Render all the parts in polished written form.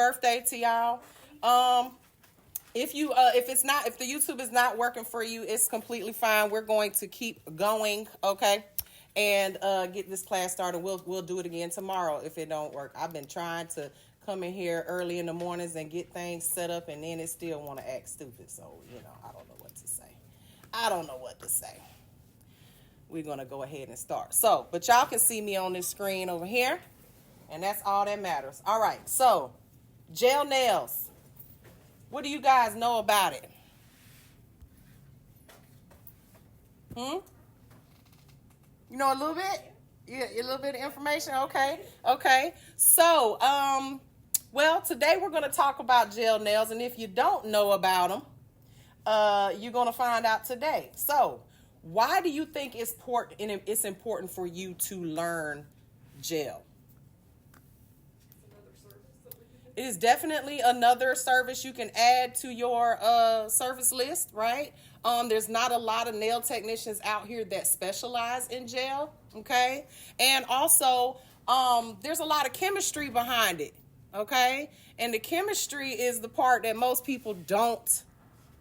birthday to y'all. If the YouTube is not working for you, it's completely fine. We're going to keep going, okay? And get this class started. We'll do it again tomorrow if it don't work. I've been trying to come in here early in the mornings and get things set up, and then it still want to act stupid. So, I don't know what to say. We're going to go ahead and start. So, but y'all can see me on this screen over here, and that's all that matters. All right, so gel nails. What do you guys know about it? You know a little bit? Yeah, a little bit of information? Okay. So, well, today we're going to talk about gel nails, and if you don't know about them, you're going to find out today. So, why do you think it's important for you to learn gel? It is definitely another service you can add to your service list, right? There's not a lot of nail technicians out here that specialize in gel, okay? And also, there's a lot of chemistry behind it, okay? And the chemistry is the part that most people don't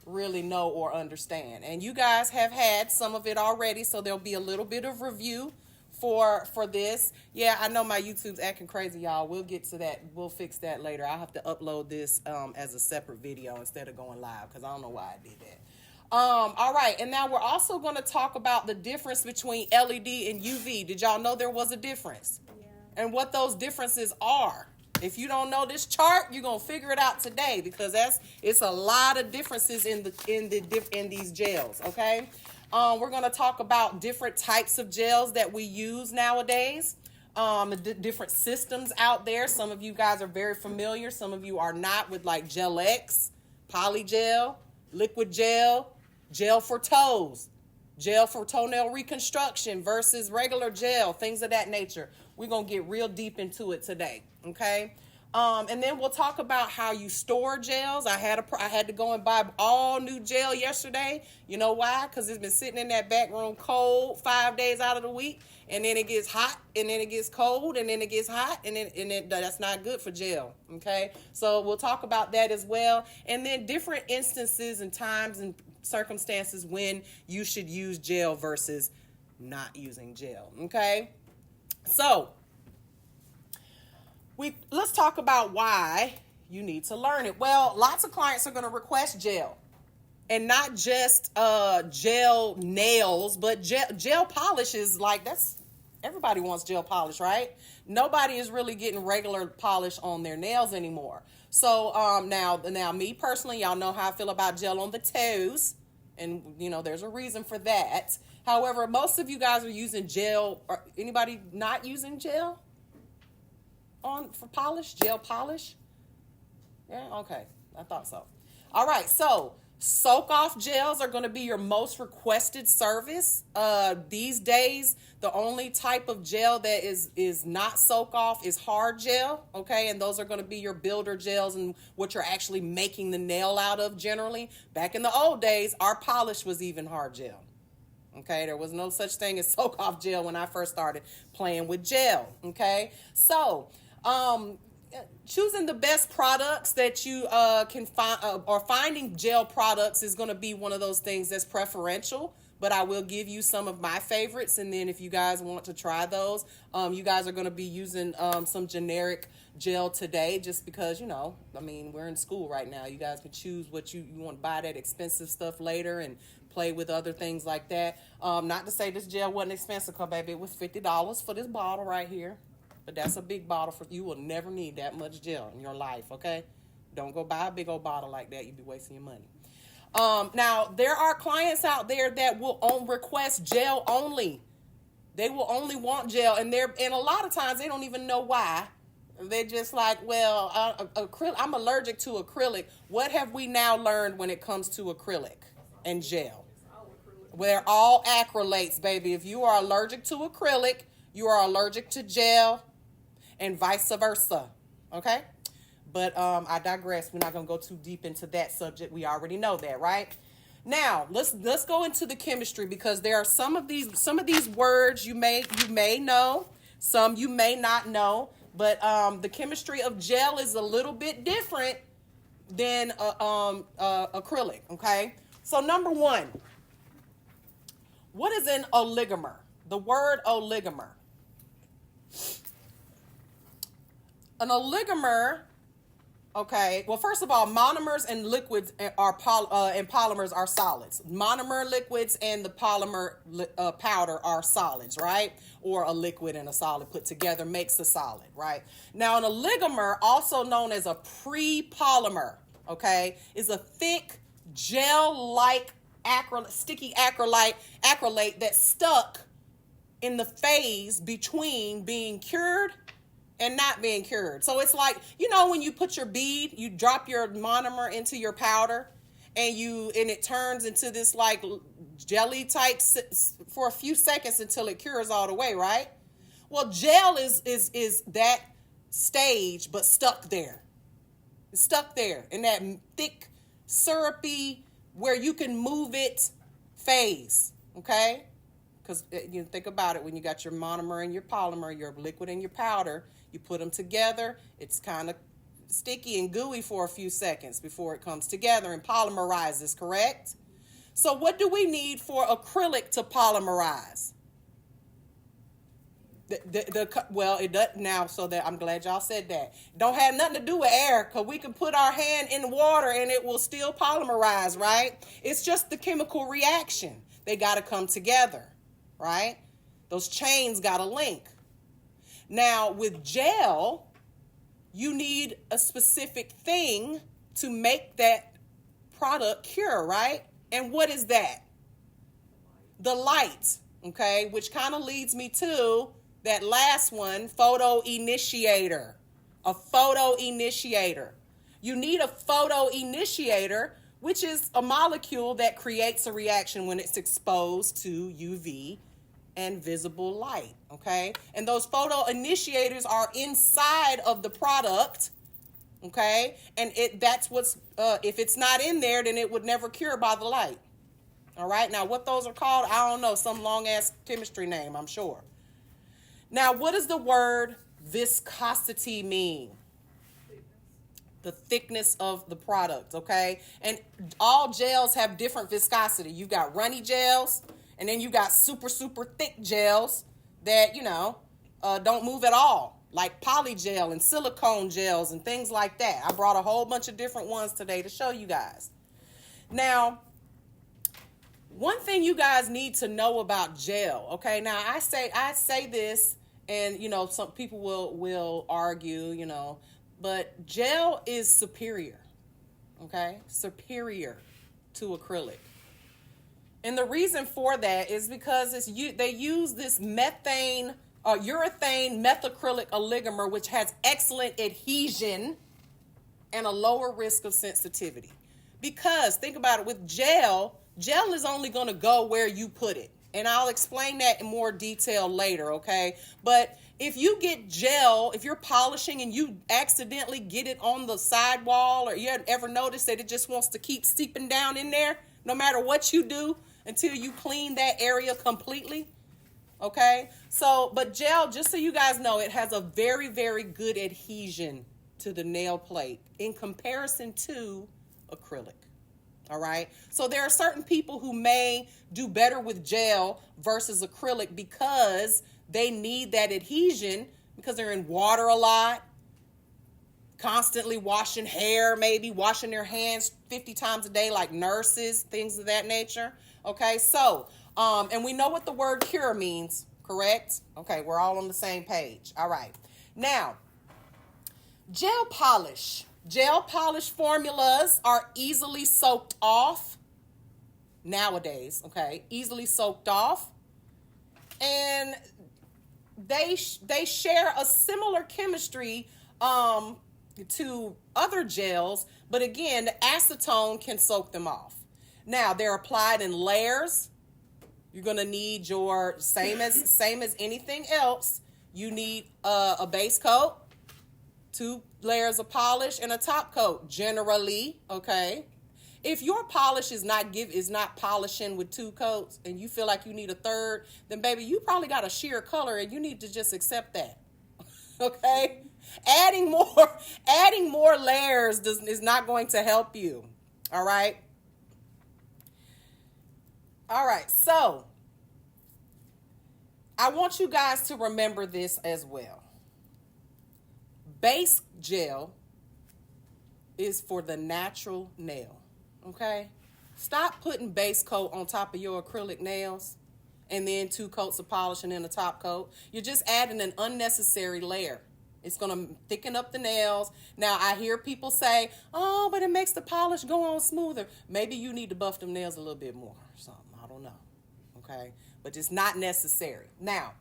really know or understand. And you guys have had some of it already, so there'll be a little bit of review for this. Yeah, I know my YouTube's acting crazy, y'all. We'll get to that. We'll fix that later. I'll have to upload this as a separate video instead of going live, because I don't know why I did that. All right, and now we're also going to talk about the difference between LED and UV. Did y'all know there was a difference? Yeah. And what those differences are. If you don't know this chart, you're going to figure it out today, because it's a lot of differences in these gels, okay? We're going to talk about different types of gels that we use nowadays, different systems out there. Some of you guys are very familiar. Some of you are not, with like Gel X, Polygel, Liquid Gel, Gel for Toes, Gel for Toenail Reconstruction versus regular gel, things of that nature. We're going to get real deep into it today, okay? And then we'll talk about how you store gels. I had to go and buy all new gel yesterday. You know why? Because it's been sitting in that back room cold 5 days out of the week, and then it gets hot, and then it gets cold, and then it gets hot, and then that's not good for gel, okay? So we'll talk about that as well, and then different instances and times and circumstances when you should use gel versus not using gel, okay? So let's talk about why you need to learn it. Well, lots of clients are going to request gel, and not just gel nails, but gel polish is like, everybody wants gel polish, right? Nobody is really getting regular polish on their nails anymore. So now me personally, y'all know how I feel about gel on the toes, and there's a reason for that. However, most of you guys are using gel. Or anybody not using gel for polish? Gel polish? Yeah, okay. I thought so. All right, so soak off gels are going to be your most requested service. These days, the only type of gel that is not soak off is hard gel, okay? And those are going to be your builder gels and what you're actually making the nail out of generally. Back in the old days, our polish was even hard gel. Okay, there was no such thing as soak off gel when I first started playing with gel. Okay, so choosing the best products that you can find, or finding gel products, is going to be one of those things that's preferential. But I will give you some of my favorites, and then if you guys want to try those, you guys are going to be using some generic gel today, just because we're in school right now. You guys can choose what you want to buy that expensive stuff later and play with other things like that. Not to say this gel wasn't expensive, because baby, it was $50 for this bottle right here. But that's a big bottle. You will never need that much gel in your life, okay? Don't go buy a big old bottle like that. You'd be wasting your money. Now, there are clients out there that will request gel only. They will only want gel, and a lot of times they don't even know why. They're just like, well, I'm allergic to acrylic. What have we now learned when it comes to acrylic and gel? They're all acrylates, baby. If you are allergic to acrylic, you are allergic to gel, and vice versa, okay? But I digress. We're not going to go too deep into that subject. We already know that, right? Now, let's go into the chemistry, because there are some of these words you may know, some you may not know. But the chemistry of gel is a little bit different than acrylic, okay? So number one, what is an oligomer? The word oligomer. An oligomer, okay, well, first of all, monomers and liquids and polymers are solids. Monomer liquids and the polymer powder are solids, right? Or a liquid and a solid put together makes a solid, right? Now, an oligomer, also known as a pre-polymer, okay, is a thick gel-like sticky acrylate that's stuck in the phase between being cured and not being cured. So it's like, you know, when you put your bead, you drop your monomer into your powder and it turns into this like jelly type for a few seconds until it cures all the way, right? Well, gel is that stage, but stuck there. It's stuck there in that thick, syrupy, where you can move it phase, okay? Because you think about it, when you got your monomer and your polymer, your liquid and your powder, you put them together, it's kind of sticky and gooey for a few seconds before it comes together and polymerizes, correct? So what do we need for acrylic to polymerize? Well, it doesn't now, so that I'm glad y'all said that. Don't have nothing to do with air, because we can put our hand in water and it will still polymerize, right? It's just the chemical reaction. They got to come together, right? Those chains got to link. Now, with gel, you need a specific thing to make that product cure, right? And what is that? The light, okay? Which kind of leads me to that last one, photo initiator. A photo initiator. You need a photo initiator, which is a molecule that creates a reaction when it's exposed to UV and visible light, okay? And those photo initiators are inside of the product, okay? And that's what's, if it's not in there, then it would never cure by the light. All right, now what those are called, I don't know, some long-ass chemistry name, I'm sure. Now, what does the word viscosity mean? The thickness of the product, okay? And all gels have different viscosity. You've got runny gels, and then you got super, super thick gels that, you know, don't move at all, like polygel and silicone gels and things like that. I brought a whole bunch of different ones today to show you guys. Now, one thing you guys need to know about gel, okay? Now, I say this, and, you know, some people will argue, you know, but gel is superior, okay? Superior to acrylic. And the reason for that is because they use this urethane methacrylic oligomer, which has excellent adhesion and a lower risk of sensitivity. Because, think about it, with gel is only going to go where you put it. And I'll explain that in more detail later, okay? But if you get gel, if you're polishing and you accidentally get it on the sidewall, or you ever notice that it just wants to keep seeping down in there, no matter what you do, until you clean that area completely, okay? So, but gel, just so you guys know, it has a very, very good adhesion to the nail plate in comparison to acrylic. All right. So there are certain people who may do better with gel versus acrylic because they need that adhesion, because they're in water a lot, constantly washing hair, maybe washing their hands 50 times a day like nurses, things of that nature. Okay. So, and we know what the word cure means, correct? Okay. We're all on the same page. All right. Now, gel polish. Gel polish formulas are easily soaked off nowadays, okay? Easily soaked off. And they share a similar chemistry to other gels, but again, the acetone can soak them off. Now, they're applied in layers. You're going to need your, same as anything else, you need a base coat, 2 layers of polish, and a top coat generally, okay? If your polish is not polishing with 2 coats and you feel like you need a third, then baby, you probably got a sheer color and you need to just accept that. Okay? Adding more layers is not going to help you. All right. All right. So I want you guys to remember this as well. Base gel is for the natural nail. Okay? Stop putting base coat on top of your acrylic nails and then 2 coats of polish and then a top coat. You're just adding an unnecessary layer. It's going to thicken up the nails. Now, I hear people say, oh, but it makes the polish go on smoother. Maybe you need to buff them nails a little bit more or something. I don't know. Okay? But it's not necessary. Now,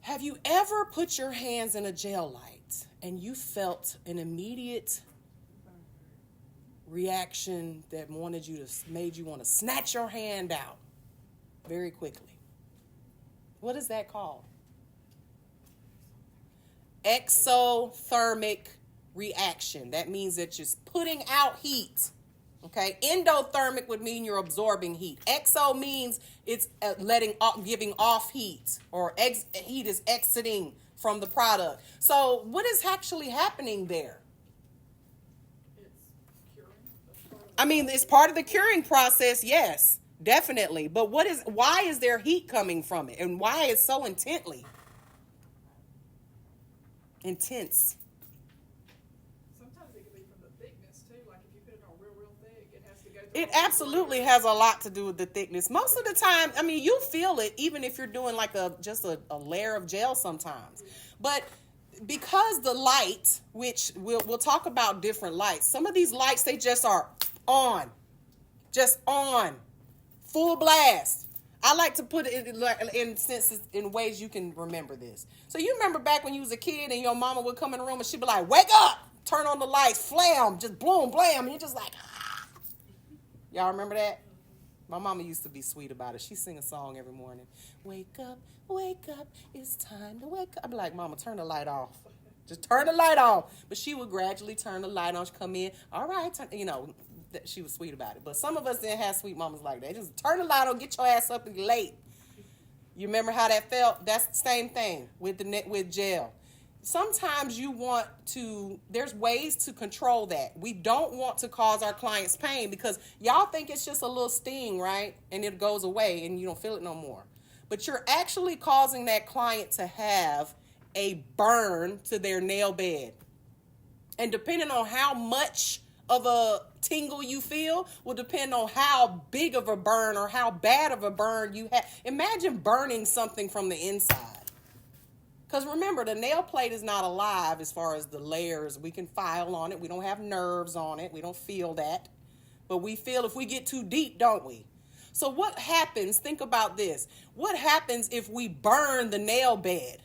have you ever put your hands in a gel light and you felt an immediate reaction that made you want to snatch your hand out very quickly? What is that called? Exothermic reaction. That means that you're putting out heat. Okay, endothermic would mean you're absorbing heat. Exo means it's giving off heat, or heat is exiting from the product. So what is actually happening there? I mean, it's part of the curing process, yes, definitely. But why is there heat coming from it, and why is so intense? Sometimes it can be from the thickness too. Like if you put it on real thick, it has to go. It absolutely has a lot to do with the thickness. Most of the time, I mean, you feel it even if you're doing like just a layer of gel sometimes. But because the light, which we'll talk about different lights. Some of these lights, they just are on, full blast. I like to put it in ways you can remember this. So you remember back when you was a kid and your mama would come in the room and she'd be like, wake up, turn on the lights, flam, just boom, blam. And you're just like, ah. Y'all remember that? My mama used to be sweet about it. She'd sing a song every morning. Wake up, it's time to wake up. I'd be like, mama, turn the light off. Just turn the light off. But she would gradually turn the light on. She'd come in, all right, she was sweet about it. But some of us didn't have sweet mamas like that. Just turn the light on, get your ass up and get late. You remember how that felt? That's the same thing with gel. Sometimes there's ways to control that. We don't want to cause our clients pain because y'all think it's just a little sting, right? And it goes away and you don't feel it no more. But you're actually causing that client to have a burn to their nail bed. And depending on how much of a tingle you feel will depend on how big of a burn or how bad of a burn you have. Imagine burning something from the inside. Because remember, the nail plate is not alive as far as the layers. We can file on it. We don't have nerves on it. We don't feel that. But we feel if we get too deep, don't we? So what happens, think about this. What happens if we burn the nail bed?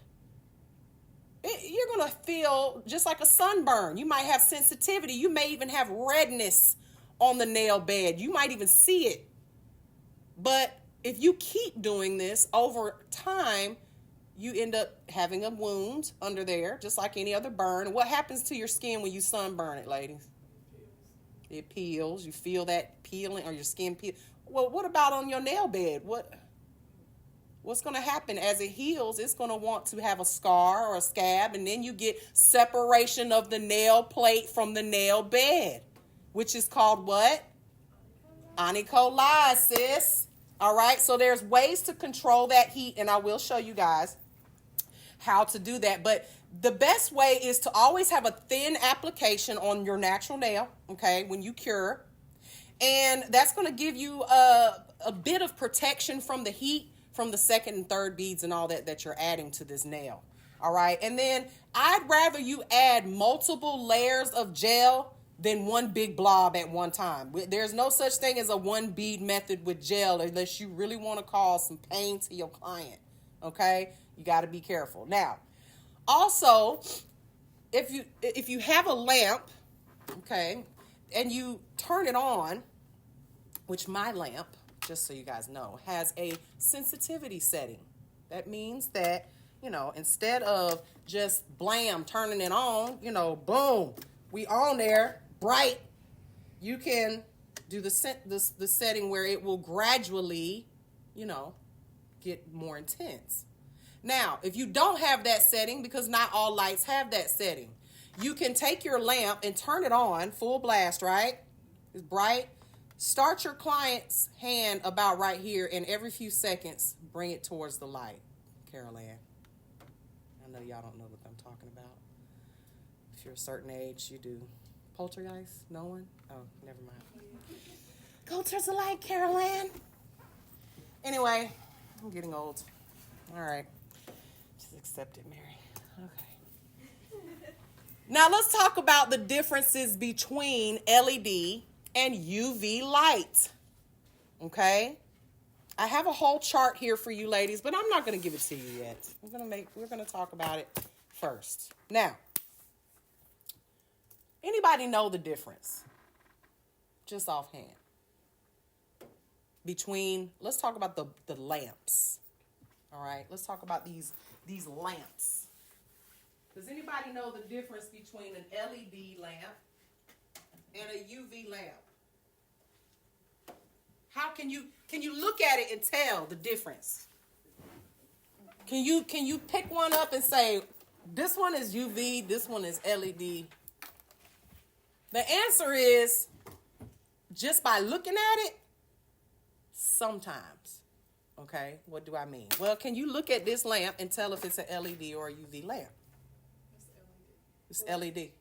You're going to feel just like a sunburn. You might have sensitivity. You may even have redness on the nail bed. You might even see it. But if you keep doing this over time, you end up having a wound under there, just like any other burn. What happens to your skin when you sunburn it, ladies? It peels. You feel that peeling, or your skin peel. Well, what about on your nail bed? What's going to happen as it heals? It's going to want to have a scar or a scab, and then you get separation of the nail plate from the nail bed, which is called what? Onycholysis. All right, so there's ways to control that heat, and I will show you guys how to do that. But the best way is to always have a thin application on your natural nail, okay, when you cure. And that's going to give you a bit of protection from the heat, from the second and third beads and all that you're adding to this nail. All right. And then I'd rather you add multiple layers of gel than one big blob at one time. There's no such thing as a one bead method with gel unless you really want to cause some pain to your client. Okay. You got to be careful. Now, also, if you have a lamp, okay, and you turn it on, which my lamp, just so you guys know, has a sensitivity setting. That means that, instead of just blam, turning it on, boom, we on there, bright, you can do the setting where it will gradually, get more intense. Now, if you don't have that setting, because not all lights have that setting, you can take your lamp and turn it on full blast, right? It's bright. Start your client's hand about right here, and every few seconds, bring it towards the light. Carol Ann. I know y'all don't know what I'm talking about. If you're a certain age, you do. Poltergeist? No one? Oh, never mind. Go towards the light, Carol Ann. Anyway, I'm getting old. All right. Just accept it, Mary. Okay. Now let's talk about the differences between LED and UV light. Okay? I have a whole chart here for you ladies, but I'm not going to give it to you yet. We're going to talk about it first. Now, anybody know the difference? Just offhand. Let's talk about the lamps. All right, let's talk about these lamps. Does anybody know the difference between an LED lamp and a UV lamp? How can you look at it and tell the difference? Can you pick one up and say, this one is UV, this one is LED? The answer is, just by looking at it, sometimes. Okay, what do I mean? Well, can you look at this lamp and tell if it's an LED or a UV lamp? It's LED. Yeah.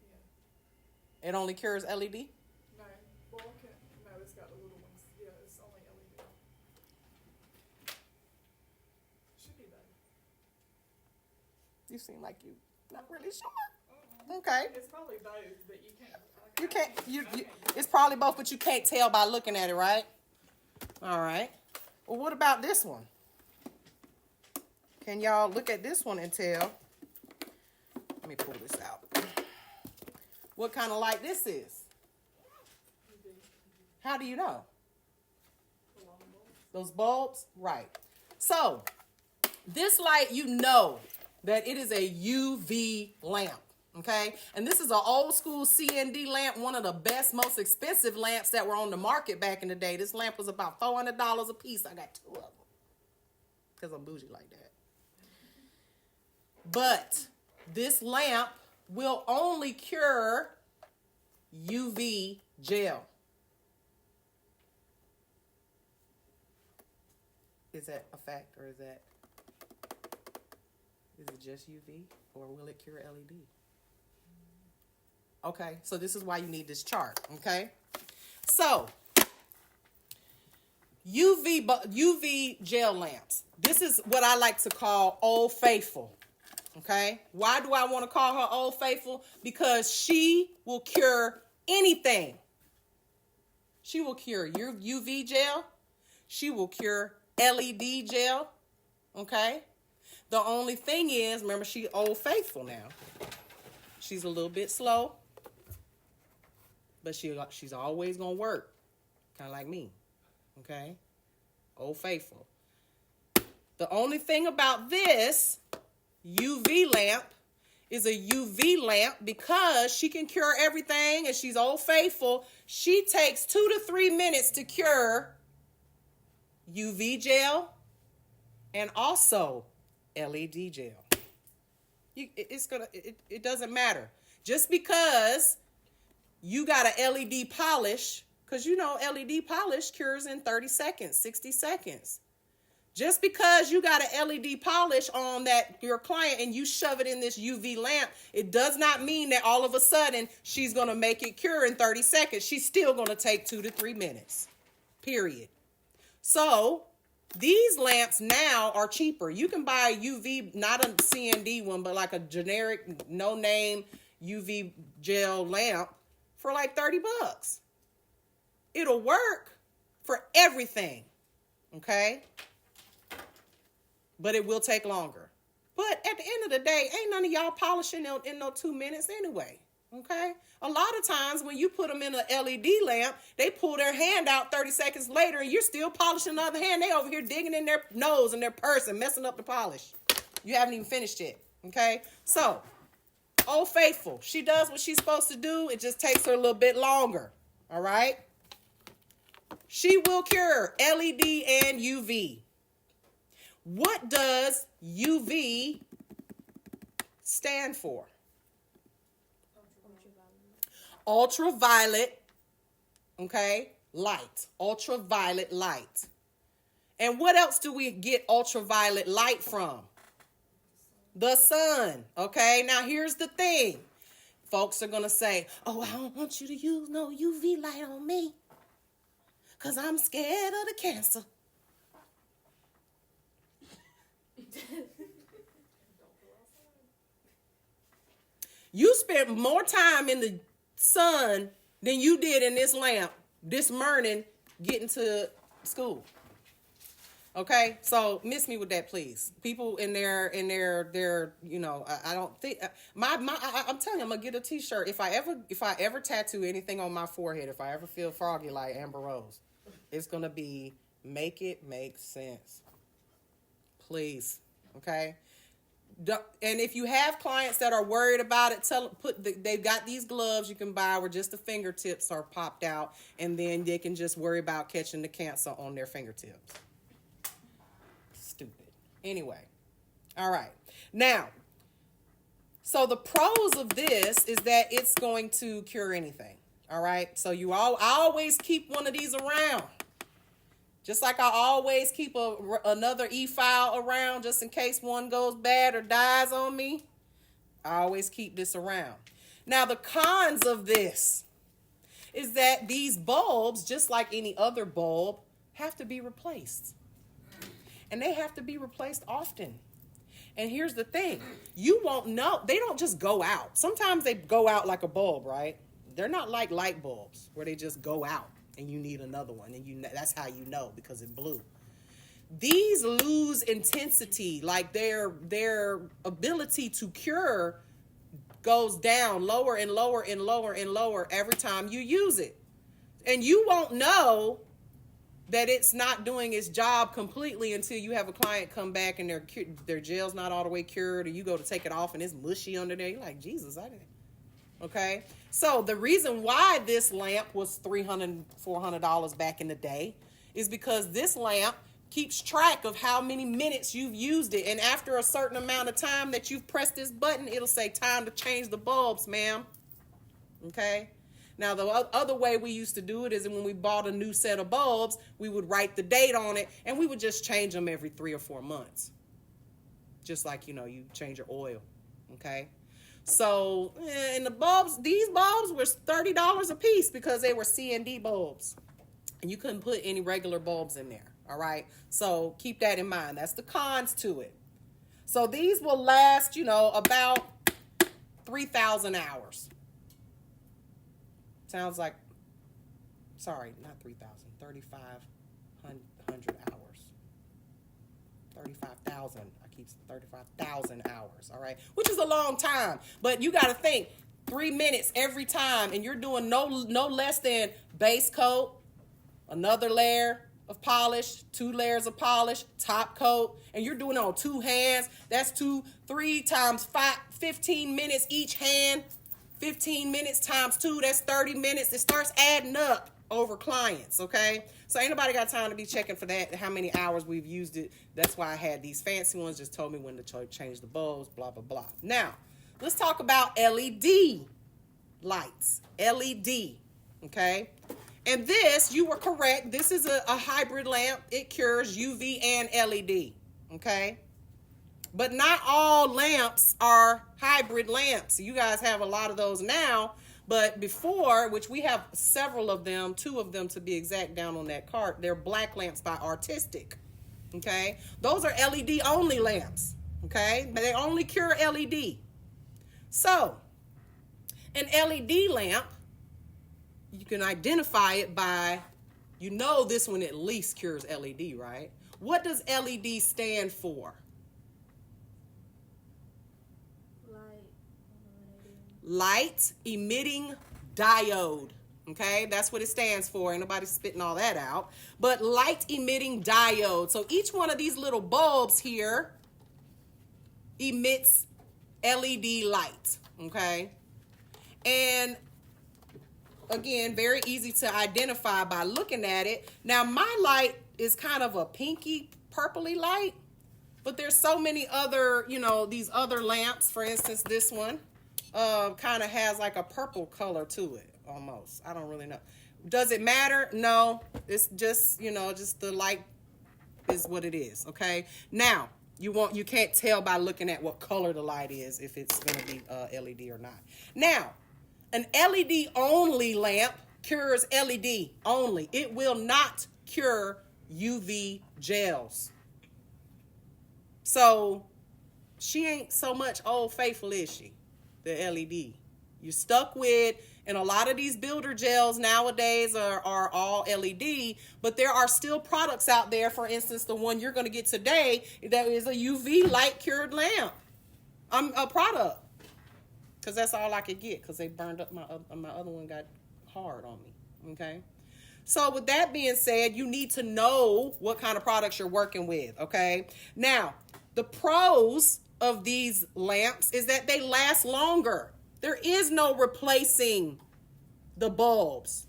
It only cures LED? No. Well, okay. No, it's got the little ones. Yeah, it's only LED. Should be better. You seem like you're not really sure. Okay. It's probably both, but you can't. You can't. It's probably both, but you can't tell by looking at it, right? All right. Well, what about this one? Can y'all look at this one and tell? Let me pull this out. What kind of light this is? How do you know? Those bulbs? Right. So, this light, you know that it is a UV lamp. Okay, and this is an old school CND lamp, one of the best, most expensive lamps that were on the market back in the day. This lamp was about $400 a piece. I got 2 of them because I'm bougie like that. But this lamp will only cure UV gel. Is that a fact, or is it just UV, or will it cure LED? Okay, so this is why you need this chart, okay? So, UV gel lamps. This is what I like to call Old Faithful, okay? Why do I want to call her Old Faithful? Because she will cure anything. She will cure your UV gel. She will cure LED gel, okay? The only thing is, remember, she's Old Faithful now. She's a little bit slow. But she's always going to work. Kind of like me. Okay? Old Faithful. The only thing about this UV lamp is a UV lamp because she can cure everything and she's Old Faithful. She takes 2 to 3 minutes to cure UV gel and also LED gel. It doesn't matter. Just because you got an LED polish, because you know LED polish cures in 30 seconds, 60 seconds. Just because you got an LED polish on your client and you shove it in this UV lamp, it does not mean that all of a sudden she's going to make it cure in 30 seconds. She's still going to take 2 to 3 minutes, period. So these lamps now are cheaper. You can buy a UV, not a CND one, but like a generic, no-name UV gel lamp for like $30. It'll work for everything, okay? But it will take longer. But at the end of the day, ain't none of y'all polishing in no 2 minutes anyway, okay? A lot of times when you put them in an LED lamp, they pull their hand out 30 seconds later and you're still polishing the other hand. They over here digging in their nose and their purse and messing up the polish. You haven't even finished it, okay? So, Old Faithful, she does what she's supposed to do. It just takes her a little bit longer, all right? She will cure LED and UV. What does UV stand for? Ultraviolet, okay, light. Ultraviolet light. And what else do we get ultraviolet light from? The sun, okay? Now, here's the thing. Folks are going to say, oh, I don't want you to use no UV light on me because I'm scared of the cancer. You spent more time in the sun than you did in this lamp this morning getting to school. Okay, so miss me with that, please. People in their, you know, I don't think I'm telling you, I'm gonna get a T-shirt if I ever tattoo anything on my forehead. If I ever feel froggy like Amber Rose, it's gonna be make it make sense, please. Okay, and if you have clients that are worried about it, they've got these gloves you can buy where just the fingertips are popped out, and then they can just worry about catching the cancer on their fingertips. Stupid. Anyway, all right. Now, so the pros of this is that it's going to cure anything. All right. So I always keep one of these around, just like I always keep another e-file around just in case one goes bad or dies on me. I always keep this around. Now, the cons of this is that these bulbs, just like any other bulb, have to be replaced. And they have to be replaced often. And here's the thing. You won't know. They don't just go out. Sometimes they go out like a bulb, right? They're not like light bulbs where they just go out and you need another one. And that's how you know, because it blew. These lose intensity, like their ability to cure goes down lower and lower and lower and lower every time you use it. And you won't know that it's not doing its job completely until you have a client come back and their gel's not all the way cured, or you go to take it off and it's mushy under there. You're like, Jesus, I didn't. Okay? So the reason why this lamp was $300, $400 back in the day is because this lamp keeps track of how many minutes you've used it. And after a certain amount of time that you've pressed this button, it'll say time to change the bulbs, ma'am. Okay? Now, the other way we used to do it is when we bought a new set of bulbs, we would write the date on it, and we would just change them every 3 or 4 months. Just like, you change your oil, okay? So, and these bulbs were $30 a piece because they were C&D bulbs. And you couldn't put any regular bulbs in there, all right? So, keep that in mind. That's the cons to it. So, these will last, about 3,000 hours. Sounds like, sorry, not 3,000, 3,500 hours. 35,000. I keep 35,000 hours, all right? Which is a long time. But you got to think, 3 minutes every time, and you're doing no less than base coat, another layer of polish, 2 layers of polish, top coat, and you're doing it on 2 hands. That's 3 times 15 minutes each hand. 15 minutes times 2, that's 30 minutes. It starts adding up over clients, okay? So ain't nobody got time to be checking for that, how many hours we've used it. That's why I had these fancy ones, just told me when to change the bulbs, blah, blah, blah. Now, let's talk about LED lights. LED, okay? And this, you were correct. This is a hybrid lamp. It cures UV and LED, okay? But not all lamps are hybrid lamps. You guys have a lot of those now. But before, which we have several of them, 2 of them to be exact down on that cart, they're black lamps by Artistic. Okay? Those are LED only lamps. Okay? But they only cure LED. So, an LED lamp, you can identify it by, this one at least cures LED, right? What does LED stand for? Light emitting diode. Okay, that's what it stands for. Ain't nobody spitting all that out. But light emitting diode. So each one of these little bulbs here emits LED light. Okay, and again, very easy to identify by looking at it. Now my light is kind of a pinky purpley light. But there's so many other, these other lamps. For instance, this one kind of has like a purple color to it almost. I don't really know. Does it matter? No. It's just, just the light is what it is, okay? Now, you can't tell by looking at what color the light is if it's going to be LED or not. Now, an LED only lamp cures LED only. It will not cure UV gels. So she ain't so much old faithful, is she? The LED. You're stuck with, and a lot of these builder gels nowadays are all LED, but there are still products out there. For instance, the one you're going to get today, that is a UV light cured lamp. A product. Because that's all I could get, because they burned up my other one got hard on me. Okay? So with that being said, you need to know what kind of products you're working with, okay? Now, the pros of these lamps is that they last longer. There is no replacing the bulbs.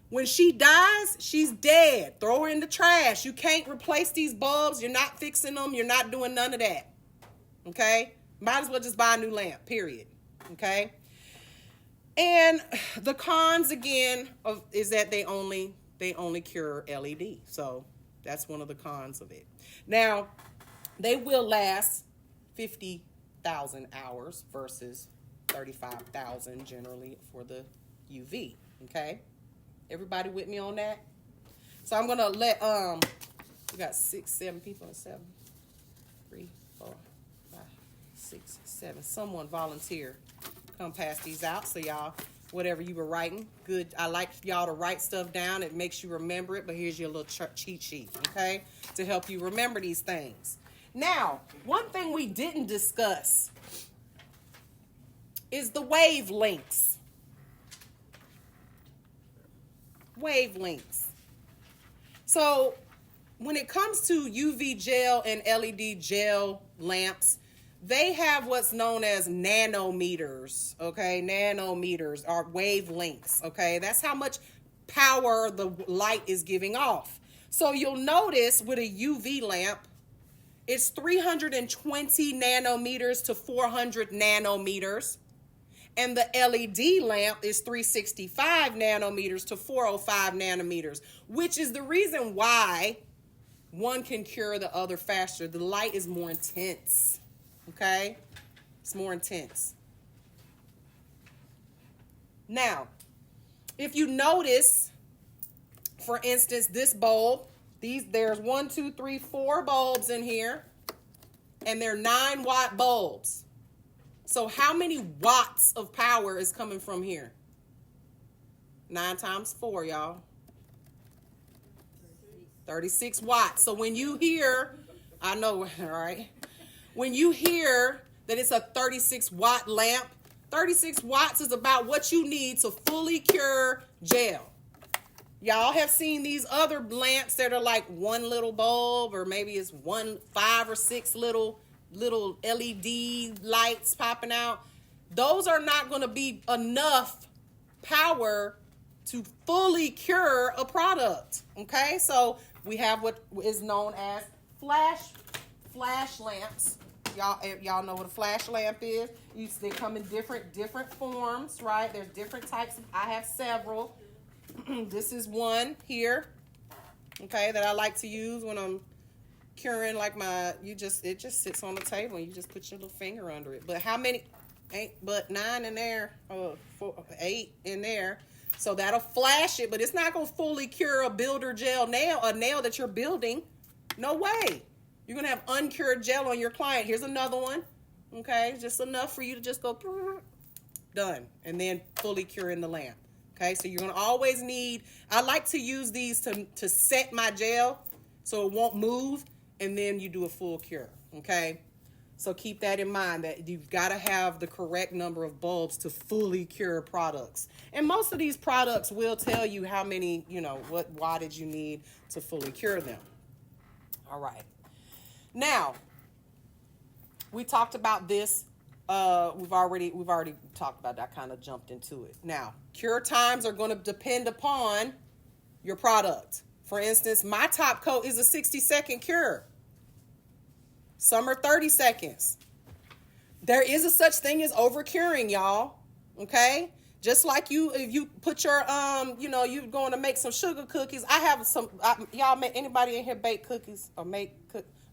When she dies, she's dead. Throw her in the trash. You can't replace these bulbs. You're not fixing them. You're not doing none of that, okay? Might as well just buy a new lamp, period, okay? And the cons again is that they only cure LED. So that's one of the cons of it. Now, they will last 50,000 hours versus 35,000 generally for the UV. Okay? Everybody with me on that? So I'm gonna let we got 6, 7 people in 7. 3, 4, 5, 6, 7. Someone volunteer. Come pass these out, so y'all, whatever you were writing, good. I like y'all to write stuff down. It makes you remember it, but here's your little cheat sheet, okay, to help you remember these things. Now, one thing we didn't discuss is the wavelengths. Wavelengths. So, when it comes to UV gel and LED gel lamps, they have what's known as nanometers, okay? Nanometers are wavelengths, okay? That's how much power the light is giving off. So you'll notice with a UV lamp, it's 320 nanometers to 400 nanometers. And the LED lamp is 365 nanometers to 405 nanometers, which is the reason why one can cure the other faster. The light is more intense. Okay? It's more intense. Now, if you notice, for instance, this bulb, there's 1, 2, 3, 4 bulbs in here, and they're 9-watt bulbs. So how many watts of power is coming from here? 9 times 4, y'all. 36 watts. So when you hear, I know, right? When you hear that it's a 36-watt lamp, 36 watts is about what you need to fully cure gel. Y'all have seen these other lamps that are like one little bulb, or maybe it's 5 or 6 little LED lights popping out. Those are not going to be enough power to fully cure a product. Okay, so we have what is known as flash lamps. Y'all know what a flash lamp is. They come in different forms, right? There's different types. I have several. This is one here, okay, that I like to use when I'm curing like it just sits on the table and you just put your little finger under it. But how many? Ain't but 9 in there, 8 in there. So that'll flash it, but it's not gonna fully cure a builder gel nail, a nail that you're building. No way. You're going to have uncured gel on your client. Here's another one, okay? Just enough for you to just go, done, and then fully curing the lamp, okay? So you're going to always need, I like to use these to set my gel so it won't move, and then you do a full cure, okay? So keep that in mind, that you've got to have the correct number of bulbs to fully cure products. And most of these products will tell you how many, what wattage you need to fully cure them. All right. Now, we talked about this. We've already talked about that. I kind of jumped into it. Now, cure times are going to depend upon your product. For instance, my top coat is a 60-second cure. Some are 30 seconds. There is a such thing as over curing, y'all. Okay? Just like if you put your, you're going to make some sugar cookies. I have y'all make, anybody in here bake cookies or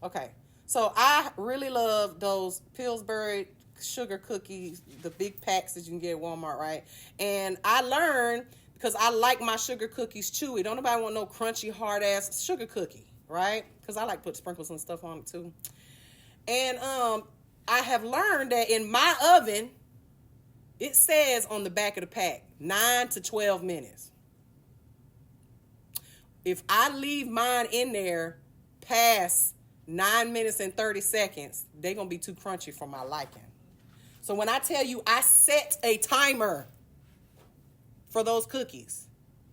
okay. So I really love those Pillsbury sugar cookies, the big packs that you can get at Walmart, right? And I learned, because I like my sugar cookies chewy. Don't nobody want no crunchy, hard ass sugar cookie, right? Because I like to put sprinkles and stuff on it too. And I have learned that in my oven, it says on the back of the pack, 9 to 12 minutes. If I leave mine in there past 9 minutes and 30 seconds, they're going to be too crunchy for my liking. So when I tell you I set a timer for those cookies,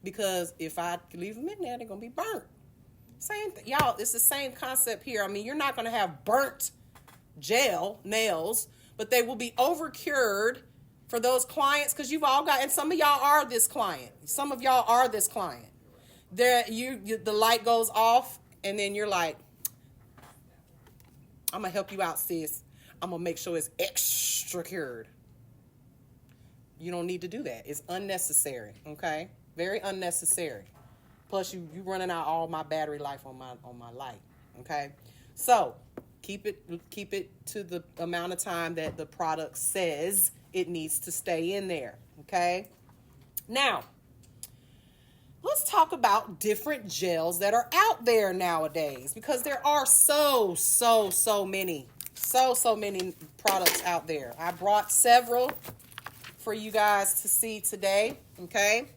because if I leave them in there, they're going to be burnt. Same thing. Y'all, it's the same concept here. I mean, you're not going to have burnt gel nails, but they will be over cured for those clients, because you've all got, and some of y'all are this client. Some of y'all are this client. The light goes off, and then you're like, I'm going to help you out, sis. I'm going to make sure it's extra cured. You don't need to do that. It's unnecessary, okay? Very unnecessary. Plus, you running out all my battery life on my light, okay? So, keep it to the amount of time that the product says it needs to stay in there, okay? Now, let's talk about different gels that are out there nowadays, because there are so many products out there. I brought several for you guys to see today, okay?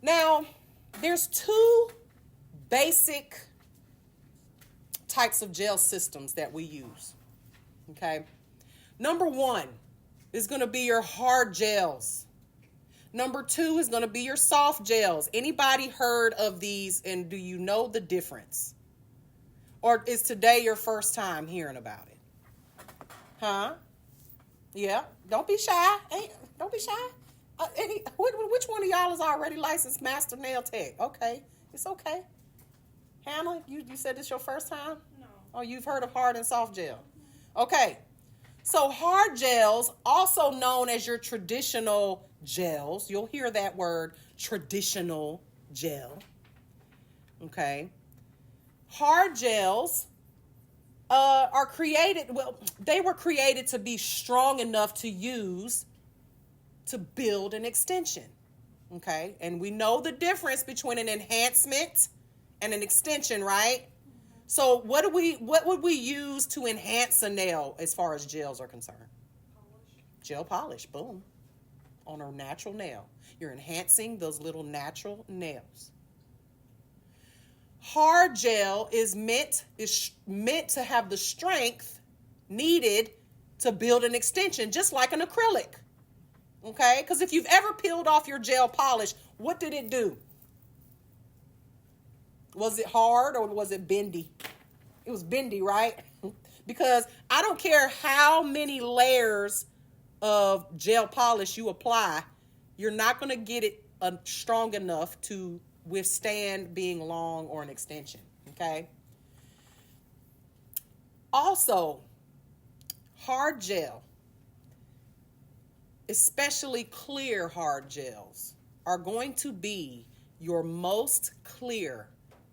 Now, there's two basic types of gel systems that we use, okay? Number one is going to be your hard gels. Number two is going to be your soft gels. Anybody heard of these, and do you know the difference? Or is today your first time hearing about it? Huh? Yeah. Don't be shy. Don't be shy. Which one of y'all is already licensed master nail tech? Okay. It's okay. Hannah, you said this your first time? No. Oh, you've heard of hard and soft gel. Okay. So hard gels, also known as your traditional gels. You'll hear that word, traditional gel. Okay. Hard gels are created, they were created to be strong enough to use to build an extension. Okay. And we know the difference between an enhancement and an extension, right? So what would we use to enhance a nail as far as gels are concerned? Polish. Gel polish, boom. On a natural nail. You're enhancing those little natural nails. Hard gel is meant to have the strength needed to build an extension, just like an acrylic. Okay? Because if you've ever peeled off your gel polish, what did it do? Was it hard or was it bendy? It was bendy, right? Because I don't care how many layers of gel polish you apply, you're not going to get it strong enough to withstand being long or an extension, okay? Also, hard gel, especially clear hard gels, are going to be your most clear,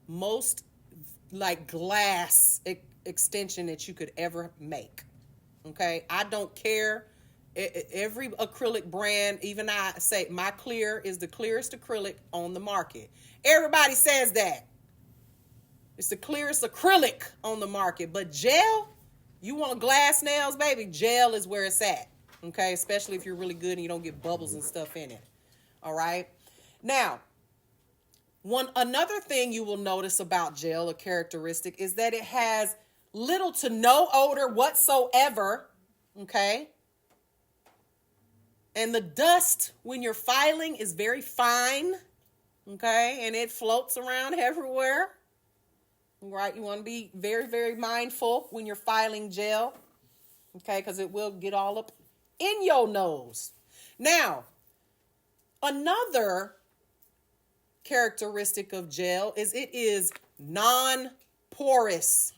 most like glass extension that you could ever make, okay? I don't care. Every acrylic brand, even I say my clear is the clearest acrylic on the market. Everybody says that. It's the clearest acrylic on the market. But gel, you want glass nails, baby, gel is where it's at. Okay, especially if you're really good and you don't get bubbles and stuff in it. All right. Now, another thing you will notice about gel, a characteristic, is that it has little to no odor whatsoever. Okay. And the dust when you're filing is very fine, okay? And it floats around everywhere, right? You want to be very, very mindful when you're filing gel, okay? Because it will get all up in your nose. Now, another characteristic of gel is it is non-porous.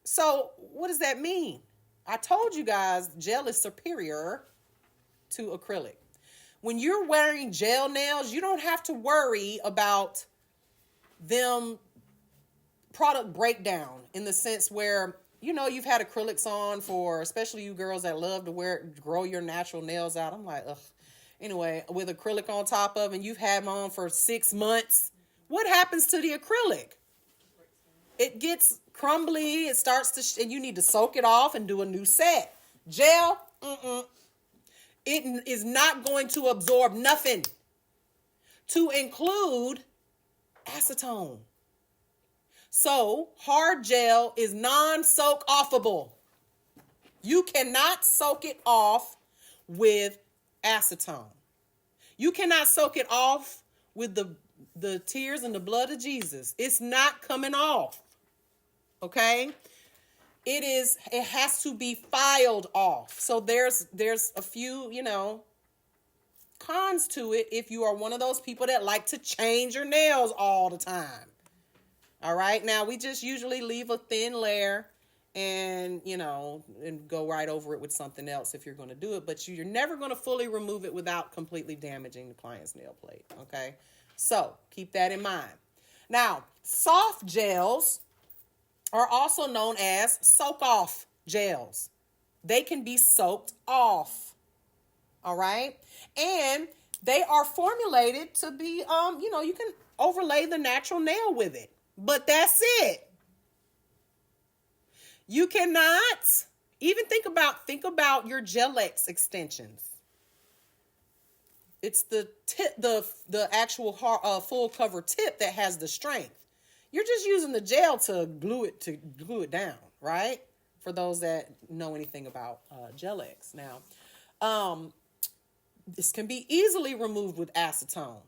So what does that mean? I told you guys gel is superior to acrylic. When you're wearing gel nails, you don't have to worry about them product breakdown in the sense where, you've had acrylics on for, especially you girls that love to grow your natural nails out. I'm like, ugh. Anyway, with acrylic on top of, and you've had them on for 6 months, what happens to the acrylic? It gets crumbly. It starts to, and you need to soak it off and do a new set. Gel, it is not going to absorb nothing, to include acetone. So hard gel is non-soak offable. You cannot soak it off with acetone. You cannot soak it off with the tears and the blood of Jesus. It's not coming off. Okay? It has to be filed off. So there's a few, cons to it if you are one of those people that like to change your nails all the time. All right? Now, we just usually leave a thin layer and, and go right over it with something else if you're going to do it. But you're never going to fully remove it without completely damaging the client's nail plate. Okay? So keep that in mind. Now, soft gels are also known as soak-off gels. They can be soaked off. All right? And they are formulated to be, you can overlay the natural nail with it. But that's it. You cannot even think about your Gel-X extensions. It's the tip, the actual full cover tip that has the strength. You're just using the gel to glue it down, right? For those that know anything about Gel-X. Now, this can be easily removed with acetone.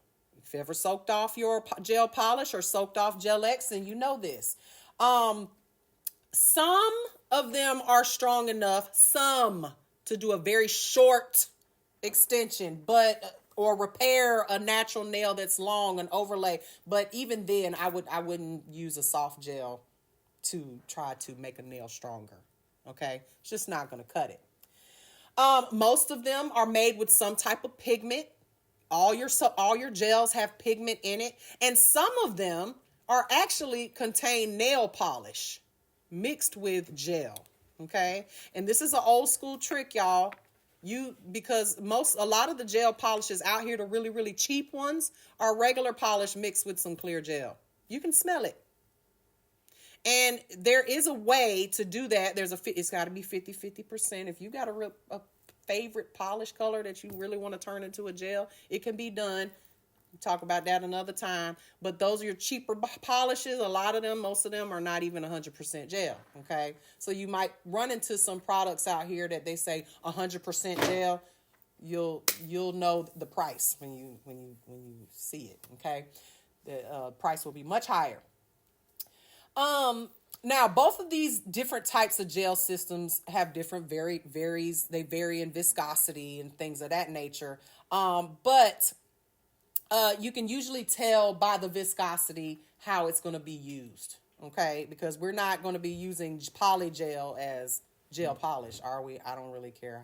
If you ever soaked off your gel polish or soaked off Gel-X, then you know this. Some of them are strong enough, to do a very short extension, or repair a natural nail that's long and overlay. But even then, I wouldn't use a soft gel to try to make a nail stronger. Okay, it's just not going to cut it. Most of them are made with some type of pigment. All your gels have pigment in it, and some of them are actually contain nail polish mixed with gel. Okay, and this is an old school trick, y'all. Because a lot of the gel polishes out here, the really, really cheap ones, are regular polish mixed with some clear gel. You can smell it. And there is a way to do that. It's got to be 50%. If you got a favorite polish color that you really want to turn into a gel, it can be done. We'll talk about that another time. But those are your cheaper polishes. Most of them are not even 100% gel. Okay, so you might run into some products out here that they say 100% gel. You'll know the price when you see it. Okay, the price will be much higher. Now, both of these different types of gel systems have different they vary in viscosity and things of that nature. But you can usually tell by the viscosity how it's going to be used. Okay, because we're not going to be using polygel as gel polish, are we? I don't really care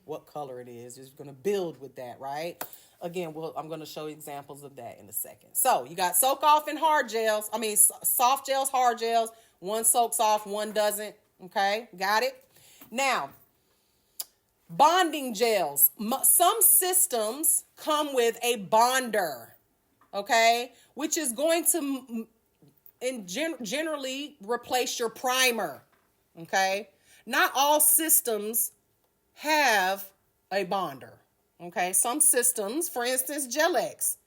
what color it is. It's going to build with that, right? Again, I'm going to show you examples of that in a second. So you got soak off and soft gels, hard gels. One soaks off, one doesn't. Okay, got it? Now, bonding gels. Some systems come with a bonder, okay, which is going to generally replace your primer, okay? Not all systems have a bonder. Okay, some systems, for instance, Gel-X,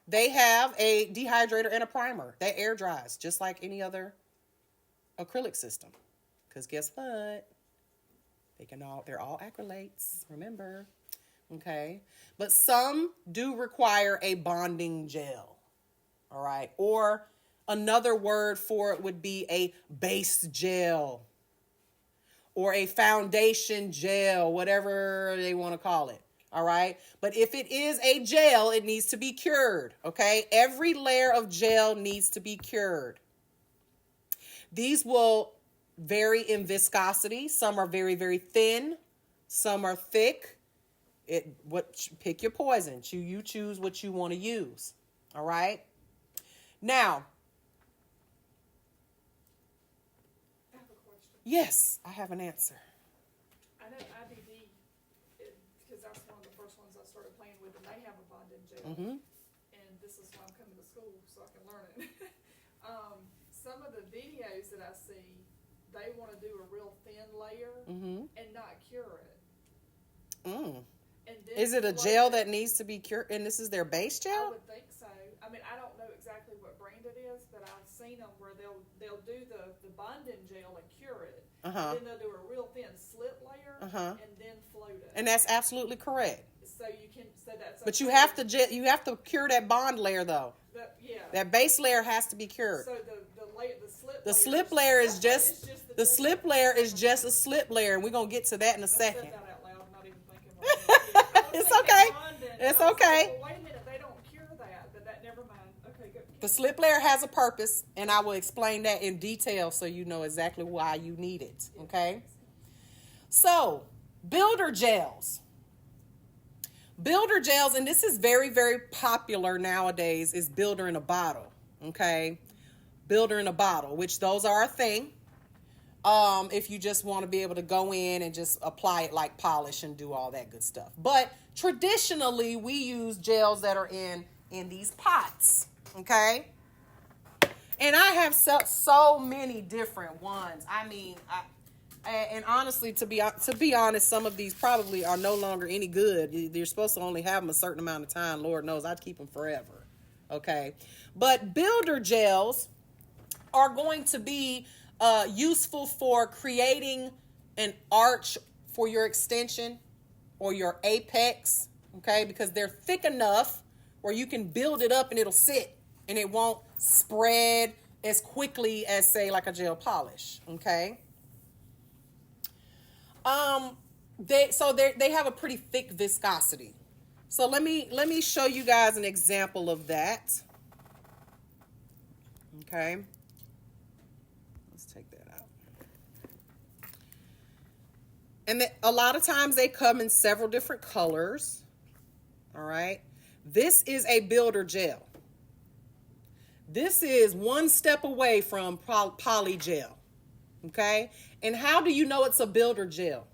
they have a dehydrator and a primer that air dries just like any other acrylic system. Because guess what? They're all acrylates, remember? Okay, but some do require a bonding gel. All right, or another word for it would be a base gel or a foundation gel, whatever they want to call it. All right. But if it is a gel, it needs to be cured. Okay. Every layer of gel needs to be cured. These will vary in viscosity. Some are very, very thin. Some are thick. Pick your poison. You choose what you want to use. All right. Now, I have a question. yes, I have an answer. I know IBD, because that's one of the first ones I started playing with, and they have a bonding gel. Mm-hmm. And this is why I'm coming to school, so I can learn it. Some of the videos that I see, they want to do a real thin layer and not cure it. Mm. And then Is it a float gel it. that needs to be cured? And this is their base I gel? would think so. I mean, I don't know exactly what brand it is, but I've seen them where they'll do the bonding gel and cure it. Uh-huh. Then they'll do a real thin slip layer and then float it. And that's absolutely correct. So you can that's. But you have to cure that bond layer though. Yeah. That base layer has to be cured. So The slip layer is just the slip layer is just a slip layer, and we're gonna get to that in a second. I said that out loud, not even thinking. It's okay. It's okay. Well, wait a minute, they don't cure that, but never mind. Okay, good. The slip layer has a purpose, and I will explain that in detail so you know exactly why you need it. Okay. So, builder gels. Builder gels, and this is very, very popular nowadays, is builder in a bottle. Okay. Builder in a bottle, which those are a thing. If you just want to be able to go in and just apply it like polish and do all that good stuff. But traditionally, we use gels that are in these pots. Okay. And I have so many different ones. I mean, and honestly, to be honest, some of these probably are no longer any good. You're supposed to only have them a certain amount of time. Lord knows I'd keep them forever. Okay. But builder gels are going to be useful for creating an arch for your extension or your apex. Okay. Because they're thick enough where you can build it up and it'll sit and it won't spread as quickly as, say, like a gel polish. Okay. They have a pretty thick viscosity. So let me show you guys an example of that. Okay. Let's take that out. And a lot of times they come in several different colors. All right. This is a builder gel. This is one step away from poly gel. Okay. And how do you know it's a builder gel?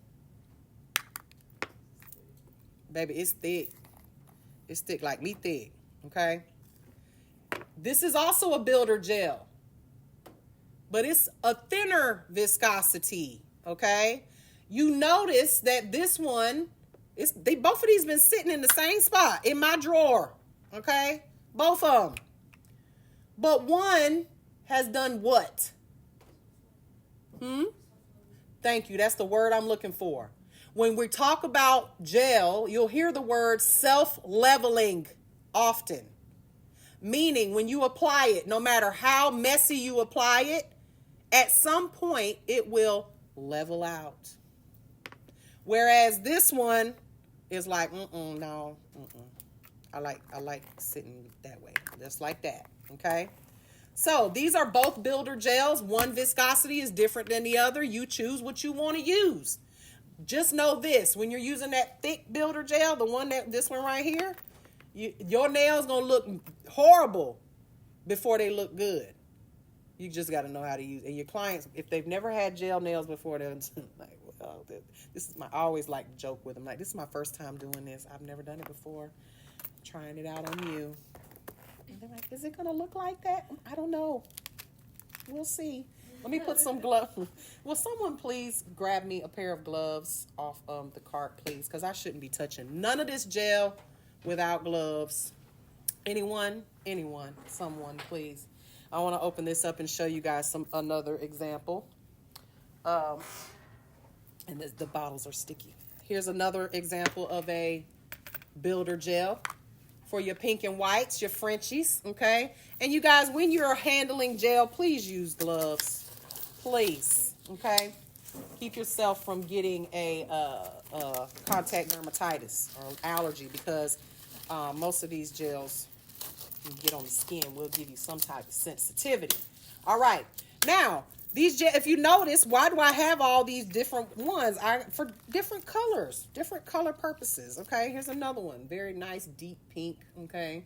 Baby, it's thick. It's thick like me thick. Okay. This is also a builder gel, but it's a thinner viscosity. Okay. You notice that this one, both of these been sitting in the same spot in my drawer. Okay. Both of them. But one has done what? Thank you. That's the word I'm looking for. When we talk about gel, you'll hear the word self-leveling often. Meaning when you apply it, no matter how messy you apply it, at some point it will level out. Whereas this one is like, no. I like sitting that way, just like that. Okay. So these are both builder gels. One viscosity is different than the other. You choose what you want to use. Just know this, when you're using that thick builder gel, this one right here, your nails going to look horrible before they look good. You just got to know how to use it. And your clients, if they've never had gel nails before, they're like, well, I always like to joke with them. Like, this is my first time doing this. I've never done it before. I'm trying it out on you. And they're like, is it going to look like that? I don't know. We'll see. Let me put some gloves. Will someone please grab me a pair of gloves off the cart, please? Because I shouldn't be touching none of this gel without gloves. Anyone, someone, please. I want to open this up and show you guys another example. And the bottles are sticky. Here's another example of a builder gel for your pink and whites, your Frenchies, okay? And you guys, when you're handling gel, please use gloves. Please, okay? Keep yourself from getting a contact dermatitis or allergy, because most of these gels you get on the skin will give you some type of sensitivity. All right. Now, these if you notice, why do I have all these different ones? For different colors, different color purposes. Okay, here's another one. Very nice deep pink. Okay.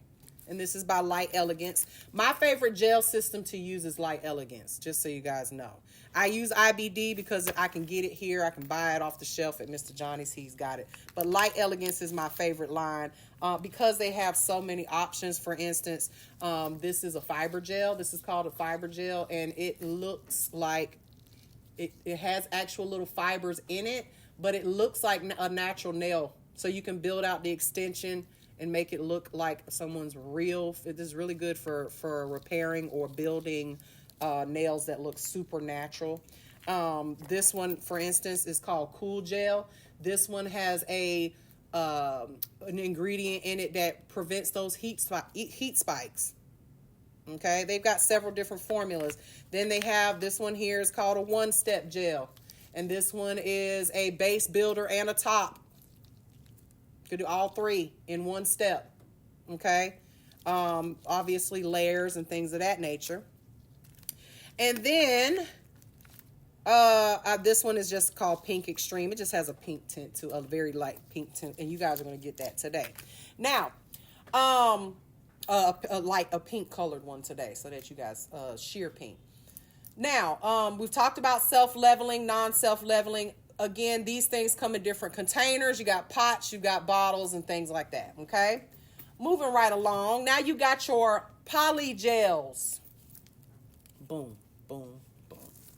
And this is by Light Elegance. My favorite gel system to use is Light Elegance, just so you guys know. I use IBD because I can get it here. I can buy it off the shelf at Mr. Johnny's. He's got it. But Light Elegance is my favorite line because they have so many options. For instance, this is a fiber gel. This is called a fiber gel, and it looks like it has actual little fibers in it, but it looks like a natural nail. So you can build out the extension and make it look like someone's real. It is really good for repairing or building nails that look super natural. This one, for instance, is called Cool Gel. This one has an ingredient in it that prevents those heat spikes. Okay, they've got several different formulas. Then they have this one here is called a one-step gel, and this one is a base builder and a top. You could do all three in one step. Okay, obviously layers and things of that nature. And then this one is just called Pink Extreme. It just has a pink tint to a very light pink tint, and you guys are going to get that today. Now, a pink colored one today, so that you guys sheer pink. Now, we've talked about self-leveling, non-self-leveling. Again, these things come in different containers. You got pots, you got bottles, and things like that. Okay, moving right along. Now you got your poly gels. Boom, boom, boom.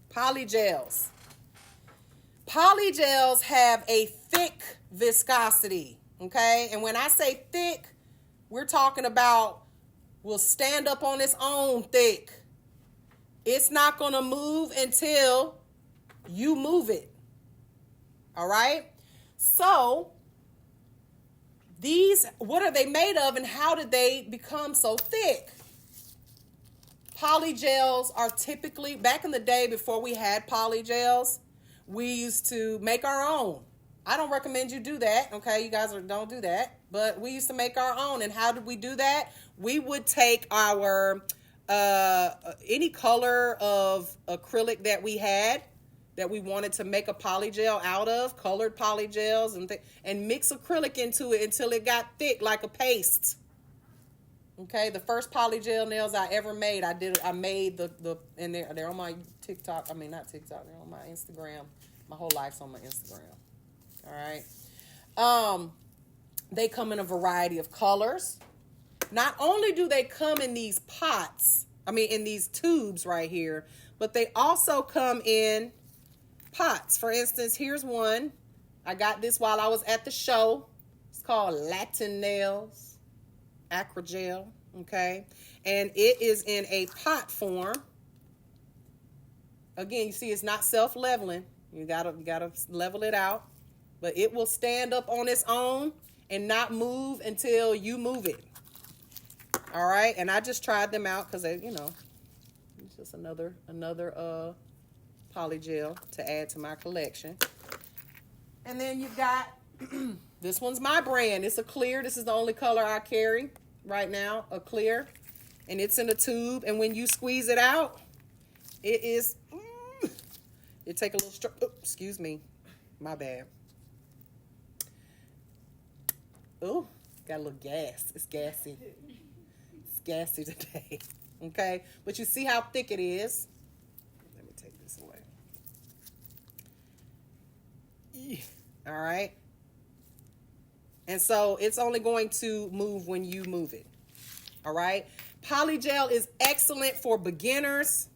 Poly gels. Poly gels have a thick viscosity. Okay, and when I say thick, we're talking about will stand up on its own thick. It's not going to move until you move it. All right. So these, what are they made of and how did they become so thick? Polygels are typically, back in the day before we had polygels, we used to make our own. I don't recommend you do that. Okay. You guys don't do that, but we used to make our own. And how did we do that? We would take our, any color of acrylic that we had, that we wanted to make a polygel out of, colored polygels, and mix acrylic into it until it got thick like a paste. Okay, the first polygel nails I ever made, I made and they're on my TikTok. I mean, not TikTok, they're on my Instagram. My whole life's on my Instagram. All right. They come in a variety of colors. Not only do they come in these pots, in these tubes right here, but they also come in pots. For instance, here's one. I got this while I was at the show. It's called Latin Nails Acrogel. Okay, and it is in a pot form. Again, you see, it's not self-leveling. You gotta level it out, but it will stand up on its own and not move until you move it. All right, and I just tried them out because it's just another polygel to add to my collection. And then you've got this one's my brand. It's a clear. This is the only color I carry right now, a clear, and it's in a tube. And when you squeeze it out, it is. It take a little stroke. Oh, excuse me, my bad. Oh, got a little gas. It's gassy. It's gassy today. Okay, but you see how thick it is. Let me take this away. All right. And so it's only going to move when you move it. All right. Polygel is excellent for beginners.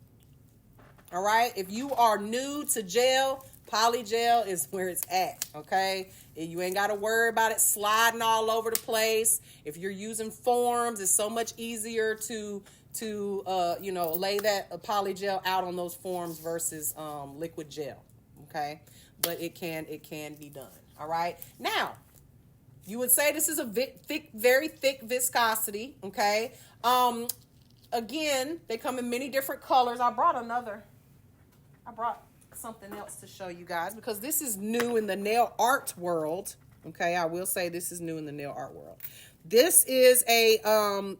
All right. If you are new to gel, polygel is where it's at. Okay. You ain't got to worry about it sliding all over the place. If you're using forms, it's so much easier to lay that polygel out on those forms versus liquid gel. Okay. But it can be done. All right. Now, you would say this is a very thick viscosity. Okay. Again, they come in many different colors. I brought something else to show you guys because this is new in the nail art world. Okay, I will say this is new in the nail art world. This is a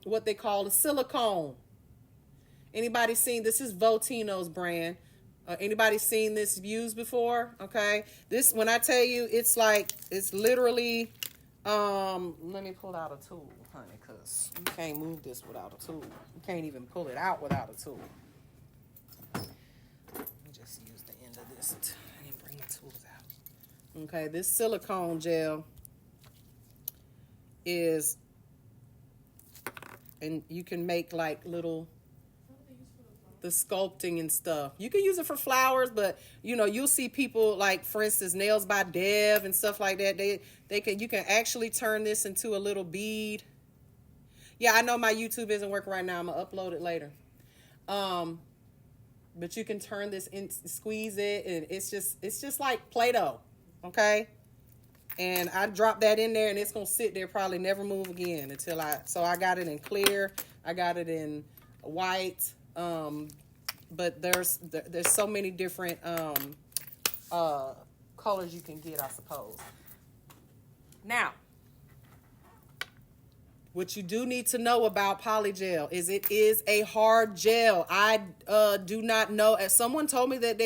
what they call a silicone. Anybody seen this? Is Votino's brand. Anybody seen this used before? Okay, this, when I tell you, it's like, it's literally let me pull out a tool, honey, because you can't move this without a tool. You can't even pull it out without a tool. Let me just use the end of this. I didn't bring my tools out. Okay, this silicone gel is, and you can make like little, the sculpting and stuff. You can use it for flowers, but you know, you'll see people like, for instance, Nails by Dev and stuff like that. You can actually turn this into a little bead. Yeah, I know my YouTube isn't working right now. I'm gonna upload it later. But you can turn this in, squeeze it, and it's just like Play-Doh, okay? And I dropped that in there, and it's gonna sit there, probably never move again until so I got it in clear, I got it in white, but there's so many different colors you can get, I suppose. Now, what you do need to know about polygel is it is a hard gel. I do not know. As someone told me that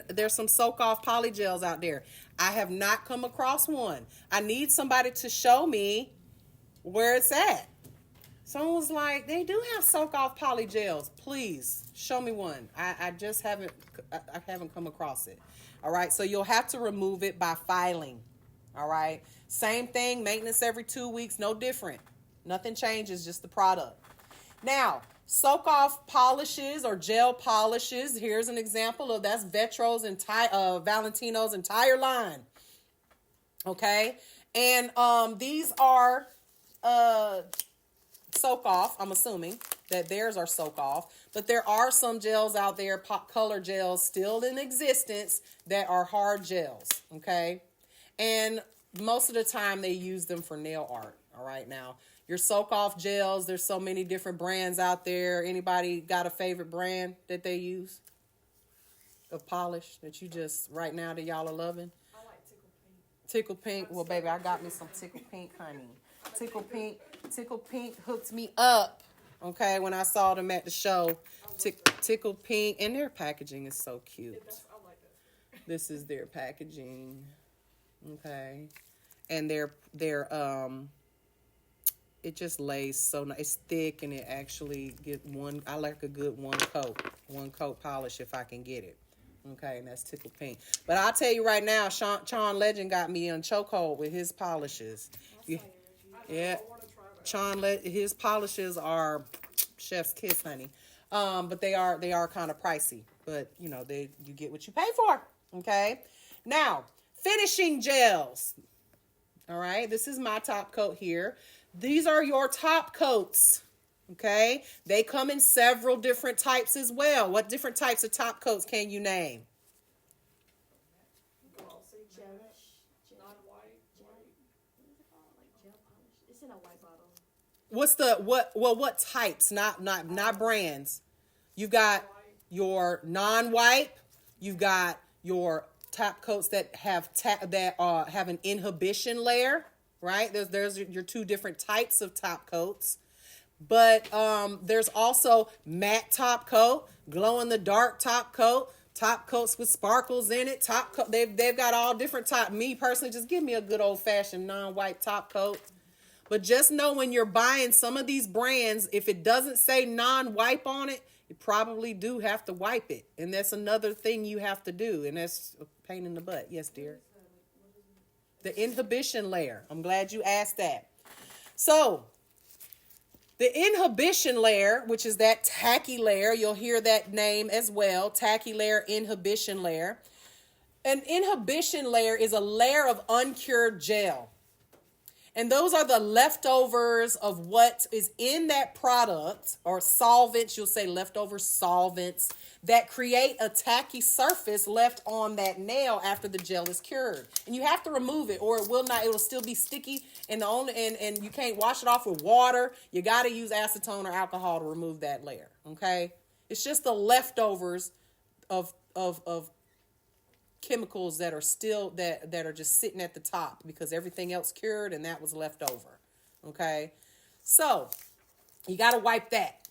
there's some soak-off polygels out there. I have not come across one. I need somebody to show me where it's at. Someone was like, they do have soak-off polygels. Please show me one. I just haven't come across it. All right, so you'll have to remove it by filing. All right, same thing, maintenance every 2 weeks, no different. Nothing changes, just the product. Now, soak-off polishes or gel polishes. Here's an example of that's Vetro's and Valentino's entire line. Okay, and these are soak-off. I'm assuming that theirs are soak-off, but there are some gels out there, pop color gels, still in existence that are hard gels. Okay, and most of the time they use them for nail art. All right, now your soak-off gels, there's so many different brands out there. Anybody got a favorite brand that they use of polish that you just, right now, that y'all are loving? I like Tickle Pink. Tickle Pink. Well, baby, I got me some Tickle Pink, honey. Tickle Pink hooked me up, okay, when I saw them at the show. Tickle Pink, and their packaging is so cute. I like that. This is their packaging, okay, and their it just lays so nice. It's thick, and it actually get one. I like a good one coat polish if I can get it. Okay, and that's Tickle Pink. But I'll tell you right now, Sean Legend got me in chokehold with his polishes. Yeah, his polishes are chef's kiss, honey. But they are kind of pricey. But you know, you get what you pay for. Okay. Now, finishing gels. All right, this is my top coat here. These are your top coats, okay? They come in several different types as well. What different types of top coats can you name? Glossy, non-white, white. What is it called? Like gel polish. It's in a white bottle. What types? Not brands. You've got your non-wipe. You've got your top coats that have an inhibition layer. Right? There's your two different types of top coats. But there's also matte top coat, glow in the dark top coats with sparkles in it. Top coat, they've got all different top. Me personally, just give me a good old fashioned non-white top coat. But just know when you're buying some of these brands, if it doesn't say non-wipe on it, you probably do have to wipe it. And that's another thing you have to do. And that's a pain in the butt. Yes, dear. The inhibition layer. I'm glad you asked that. So, the inhibition layer, which is that tacky layer, you'll hear that name as well, tacky layer, inhibition layer. An inhibition layer is a layer of uncured gel. And those are the leftovers of what is in that product, or solvents, you'll say leftover solvents, that create a tacky surface left on that nail after the gel is cured. And you have to remove it, or it will still be sticky, and you can't wash it off with water. You got to use acetone or alcohol to remove that layer, okay? It's just the leftovers of chemicals that are still that are just sitting at the top because everything else cured and that was left over. Okay, so you got to wipe that,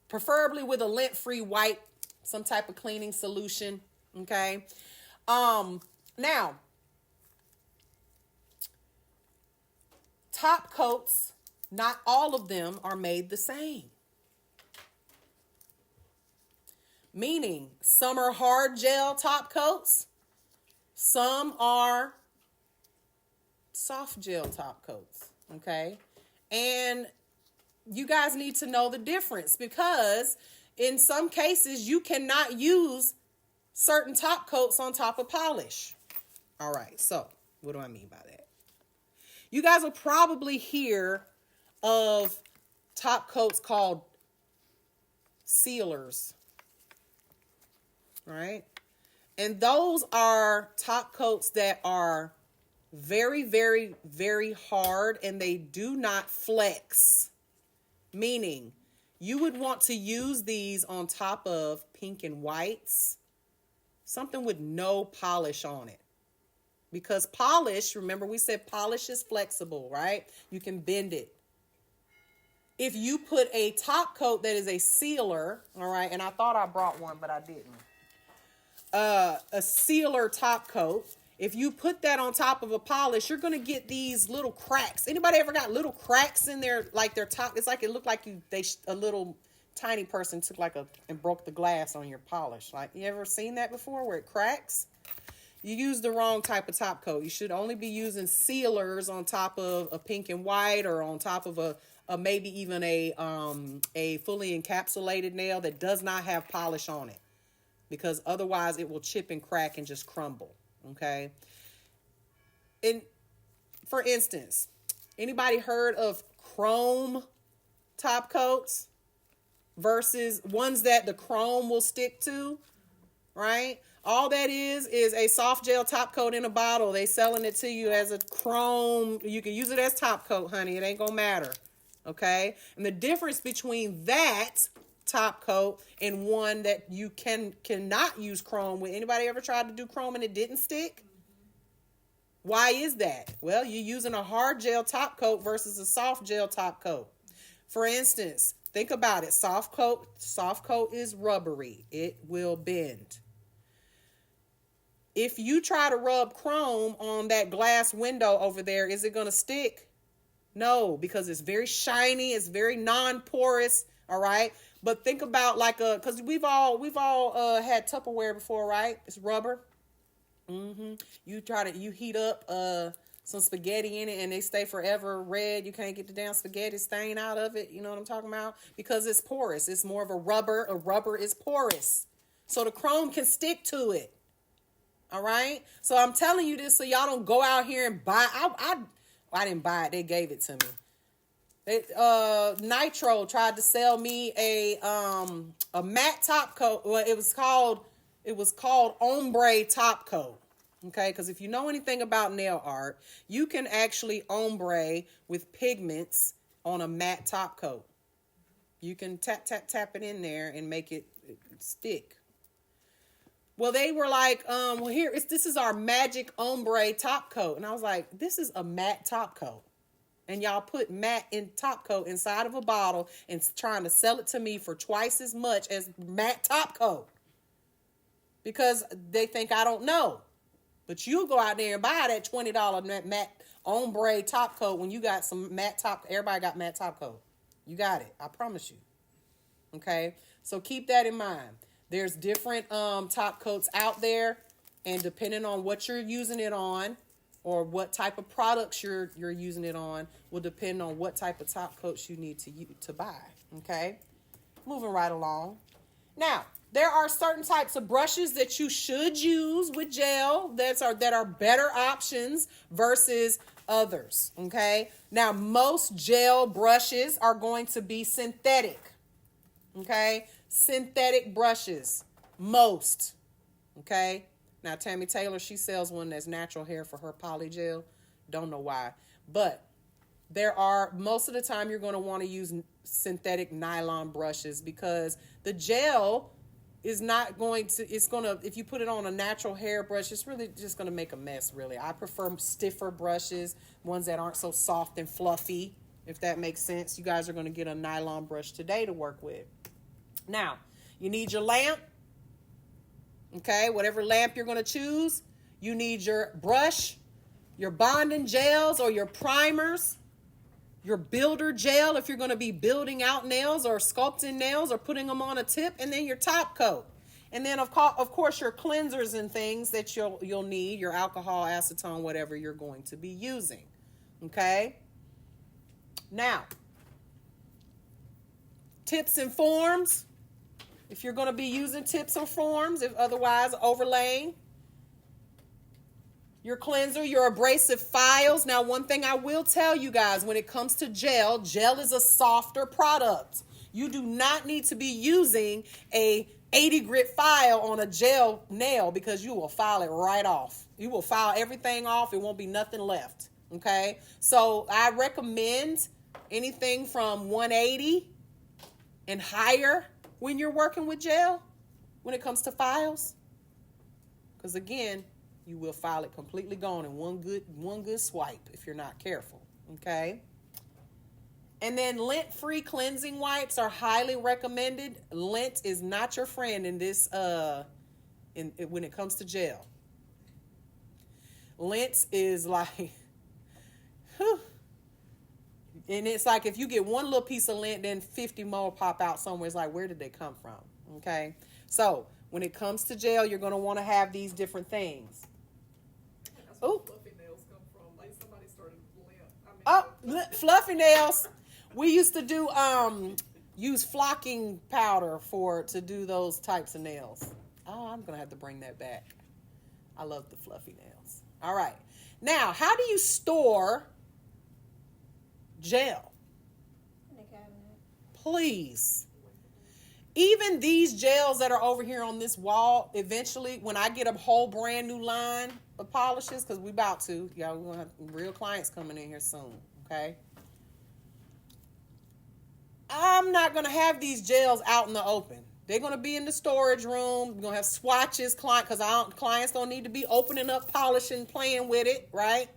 preferably with a lint-free wipe, some type of cleaning solution. Okay, now top coats, not all of them are made the same. Meaning, some are hard gel top coats, some are soft gel top coats, okay? And you guys need to know the difference because in some cases, you cannot use certain top coats on top of polish. All right, so what do I mean by that? You guys will probably hear of top coats called sealers. Right? And those are top coats that are very, very, very hard and they do not flex. Meaning, you would want to use these on top of pink and whites, something with no polish on it. Because polish, remember we said polish is flexible, right? You can bend it. If you put a top coat that is a sealer, all right, and I thought I brought one, but I didn't. A sealer top coat, if you put that on top of a polish, you're going to get these little cracks. Anybody ever got little cracks in their, like their top? It's like it looked like a little tiny person took and broke the glass on your polish. Like, you ever seen that before where it cracks? You use the wrong type of top coat. You should only be using sealers on top of a pink and white or on top of a maybe even a fully encapsulated nail that does not have polish on it. Because otherwise it will chip and crack and just crumble, okay? And for instance, anybody heard of chrome top coats versus ones that the chrome will stick to, right? All that is a soft gel top coat in a bottle. They selling it to you as a chrome. You can use it as top coat, honey. It ain't gonna matter, okay? And the difference between that top coat and one that you cannot use chrome with. Anybody ever tried to do chrome and it didn't stick? Why is that? Well, you're using a hard gel top coat versus a soft gel top coat. For instance, think about it. Soft coat is rubbery. It will bend. If you try to rub chrome on that glass window over there, is it going to stick? No, because it's very shiny. It's very non-porous. All right. But think about because we've all had Tupperware before, right? It's rubber. You heat up some spaghetti in it and they stay forever red. You can't get the damn spaghetti stain out of it. You know what I'm talking about? Because it's porous. It's more of a rubber. A rubber is porous. So the chrome can stick to it. All right. So I'm telling you this so y'all don't go out here and buy. I didn't buy it. They gave it to me. Nitro tried to sell me a matte top coat. Well, it was called ombre top coat. Okay, because if you know anything about nail art, you can actually ombre with pigments on a matte top coat. You can tap it in there and make it stick. Well, they were like, this is our magic ombre top coat, and I was like, this is a matte top coat. And y'all put matte in top coat inside of a bottle and trying to sell it to me for twice as much as matte top coat. Because they think I don't know. But you go out there and buy that $20 matte ombre top coat when you got some matte top. Everybody got matte top coat. You got it. I promise you. Okay? So keep that in mind. There's different top coats out there. And depending on what you're using it on, or what type of products you're using it on will depend on what type of top coats you need to buy, okay? Moving right along. Now, there are certain types of brushes that you should use with gel that are better options versus others, okay? Now, most gel brushes are going to be synthetic, okay? Synthetic brushes, most, okay? Now, Tammy Taylor, she sells one that's natural hair for her poly gel. Don't know why. But most of the time, you're going to want to use synthetic nylon brushes because the gel is not going to, it's going to, if you put it on a natural hairbrush, it's really just going to make a mess, really. I prefer stiffer brushes, ones that aren't so soft and fluffy, if that makes sense. You guys are going to get a nylon brush today to work with. Now, you need your lamp, okay, whatever lamp you're going to choose. You need your brush, your bonding gels or your primers, your builder gel if you're going to be building out nails or sculpting nails or putting them on a tip, and then your top coat. And then, of course, your cleansers and things that you'll need, your alcohol, acetone, whatever you're going to be using, okay? Now, tips and forms. If you're going to be using tips or forms, if otherwise overlaying. Your cleanser, your abrasive files. Now, one thing I will tell you guys, when it comes to gel is a softer product. You do not need to be using a 80 grit file on a gel nail because you will file it right off. You will file everything off. It won't be nothing left. Okay? So I recommend anything from 180 and higher when you're working with gel when it comes to files. Because again, you will file it completely gone in one good swipe if you're not careful, okay? And then lint-free cleansing wipes are highly recommended. Lint is not your friend in this when it comes to gel. Lint is like, whew. And it's like if you get one little piece of lint, then 50 more pop out somewhere. It's like, where did they come from? Okay? So when it comes to gel, you're going to want to have these different things. That's where fluffy nails come from. Like somebody started lint. Fluffy nails. We used to do use flocking powder to do those types of nails. Oh, I'm gonna have to bring that back. I love the fluffy nails. All right. Now, how do you store gel? In the cabinet. Please. Even these gels that are over here on this wall, eventually, when I get a whole brand new line of polishes, because we about to, y'all, we're going to have real clients coming in here soon, okay? I'm not going to have these gels out in the open. They're going to be in the storage room. We're going to have swatches, because clients don't need to be opening up, polishing, playing with it, right?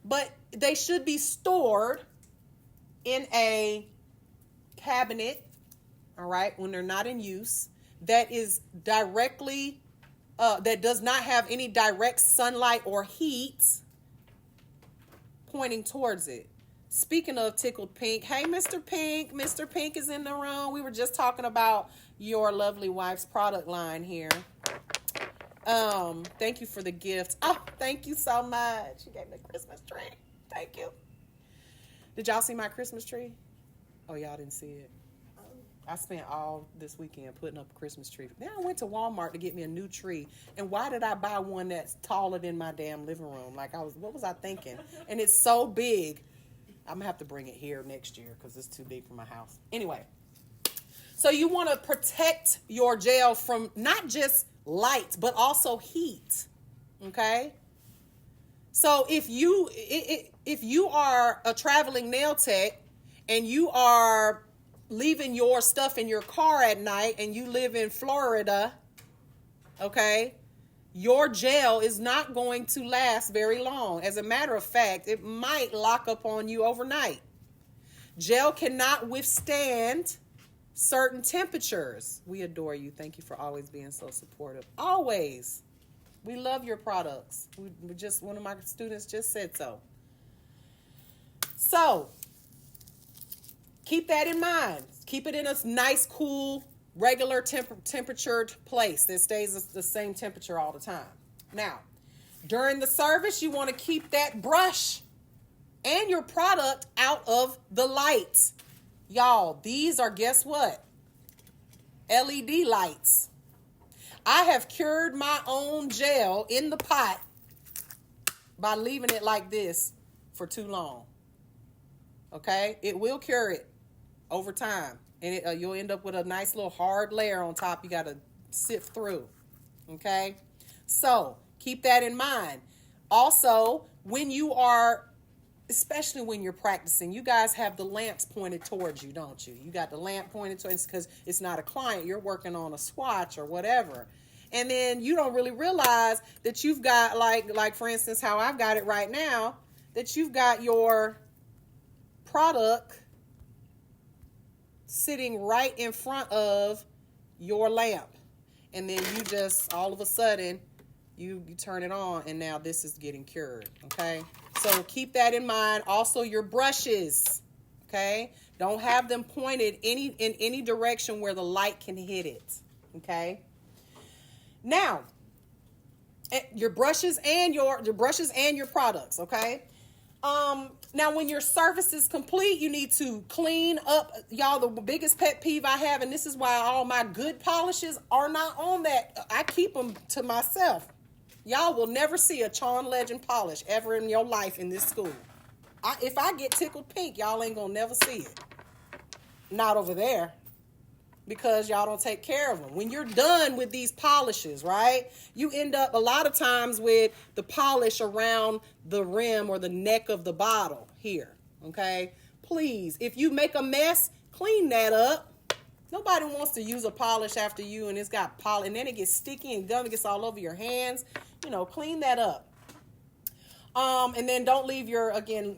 But they should be stored in a cabinet, all right, when they're not in use, that is directly, that does not have any direct sunlight or heat pointing towards it. Speaking of tickled pink, hey, Mr. Pink. Mr. Pink is in the room. We were just talking about your lovely wife's product line here. Thank you for the gift. Oh, thank you so much. You gave me a Christmas tree. Thank you. Did y'all see my Christmas tree? Oh, y'all didn't see it. I spent all this weekend putting up a Christmas tree. Then I went to Walmart to get me a new tree. And why did I buy one that's taller than my damn living room? What was I thinking? And it's so big. I'm going to have to bring it here next year because it's too big for my house. Anyway, so you want to protect your gel from not just light, but also heat. Okay? So if you are a traveling nail tech and you are leaving your stuff in your car at night and you live in Florida, okay, your gel is not going to last very long. As a matter of fact, it might lock up on you overnight. Gel cannot withstand certain temperatures. We adore you. Thank you for always being so supportive. Always. We love your products. One of my students just said so. So, keep that in mind. Keep it in a nice, cool, regular temperatured place that stays the same temperature all the time. Now, during the service, you want to keep that brush and your product out of the lights. Y'all, these are, guess what? LED lights. I have cured my own gel in the pot by leaving it like this for too long. Okay? It will cure it over time. And you'll end up with a nice little hard layer on top you got to sift through. Okay? So, keep that in mind. Also, when you are especially when you're practicing, you guys have the lamps pointed towards you, don't you? You got the lamp pointed towards, because it's not a client. You're working on a swatch or whatever. And then you don't really realize that you've got, like for instance, how I've got it right now, that you've got your product sitting right in front of your lamp. And then you just, all of a sudden, you turn it on, and now this is getting cured, okay? So keep that in mind. Also, your brushes, okay? Don't have them pointed in any direction where the light can hit it, okay? Now, your brushes and your products, okay? Now, when your surface is complete, you need to clean up. Y'all, the biggest pet peeve I have, and this is why all my good polishes are not on that. I keep them to myself. Y'all will never see a Charm Legend polish ever in your life in this school. If I get tickled pink, y'all ain't gonna never see it. Not over there. Because y'all don't take care of them. When you're done with these polishes, right, you end up a lot of times with the polish around the rim or the neck of the bottle here, okay? Please, if you make a mess, clean that up. Nobody wants to use a polish after you and it's got polish, and then it gets sticky and gum, it gets all over your hands. You know, clean that up. And then don't leave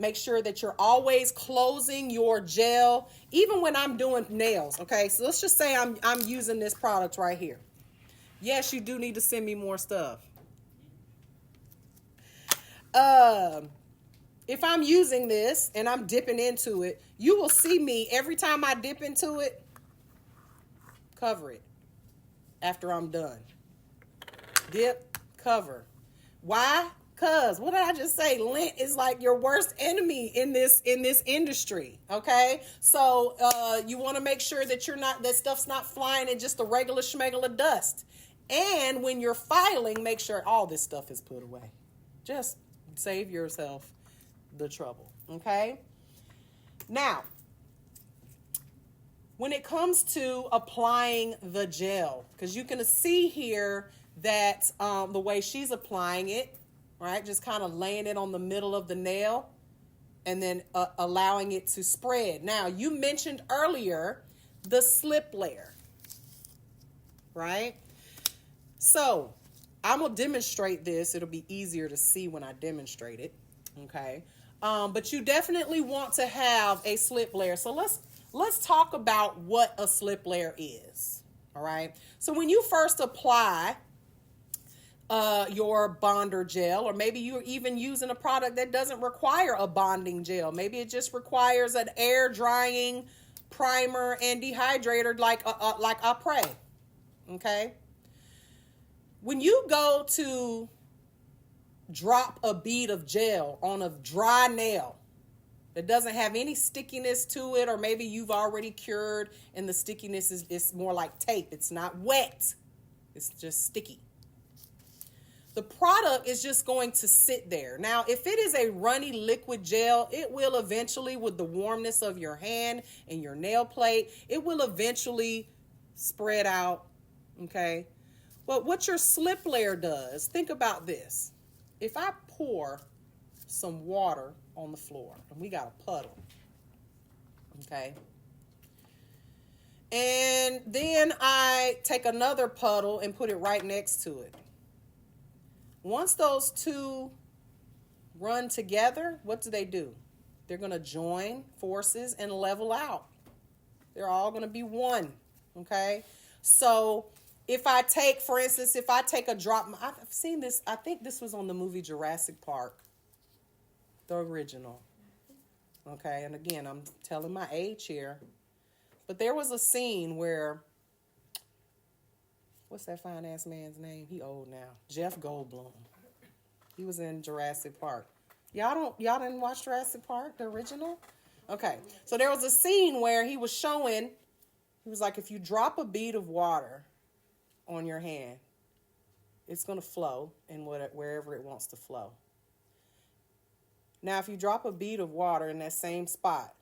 make sure that you're always closing your gel, even when I'm doing nails, okay? So let's just say I'm using this product right here. Yes, you do need to send me more stuff. If I'm using this and I'm dipping into it, you will see me every time I dip into it, cover it after I'm done. Dip, cover. Why? Because, what did I just say? Lint is like your worst enemy in this industry, okay? So you want to make sure that that stuff's not flying in just a regular schmegel of dust. And when you're filing, make sure all this stuff is put away. Just save yourself the trouble, okay? Now, when it comes to applying the gel, because you can see here that the way she's applying it, right? Just kind of laying it on the middle of the nail and then allowing it to spread. Now, you mentioned earlier the slip layer, right? So, I'm going to demonstrate this. It'll be easier to see when I demonstrate it, okay? But you definitely want to have a slip layer. So, let's talk about what a slip layer is, all right? So, when you first apply your bonder gel, or maybe you're even using a product that doesn't require a bonding gel. Maybe it just requires an air drying primer and dehydrator like Après. Okay. When you go to drop a bead of gel on a dry nail that doesn't have any stickiness to it, or maybe you've already cured and the stickiness is more like tape. It's not wet. It's just sticky. The product is just going to sit there. Now, if it is a runny liquid gel, it will eventually, with the warmness of your hand and your nail plate, it will eventually spread out, okay? But what your slip layer does, think about this. If I pour some water on the floor, and we got a puddle, okay? And then I take another puddle and put it right next to it. Once those two run together, what do? They're going to join forces and level out. They're all going to be one, okay? So if I take, for instance, a drop, I've seen this, I think this was on the movie Jurassic Park, the original, okay? And again, I'm telling my age here, but there was a scene where, what's that fine-ass man's name? He old now. Jeff Goldblum. He was in Jurassic Park. Y'all didn't watch Jurassic Park, the original? Okay. So there was a scene where he was like, if you drop a bead of water on your hand, it's going to flow in wherever it wants to flow. Now, if you drop a bead of water in that same spot,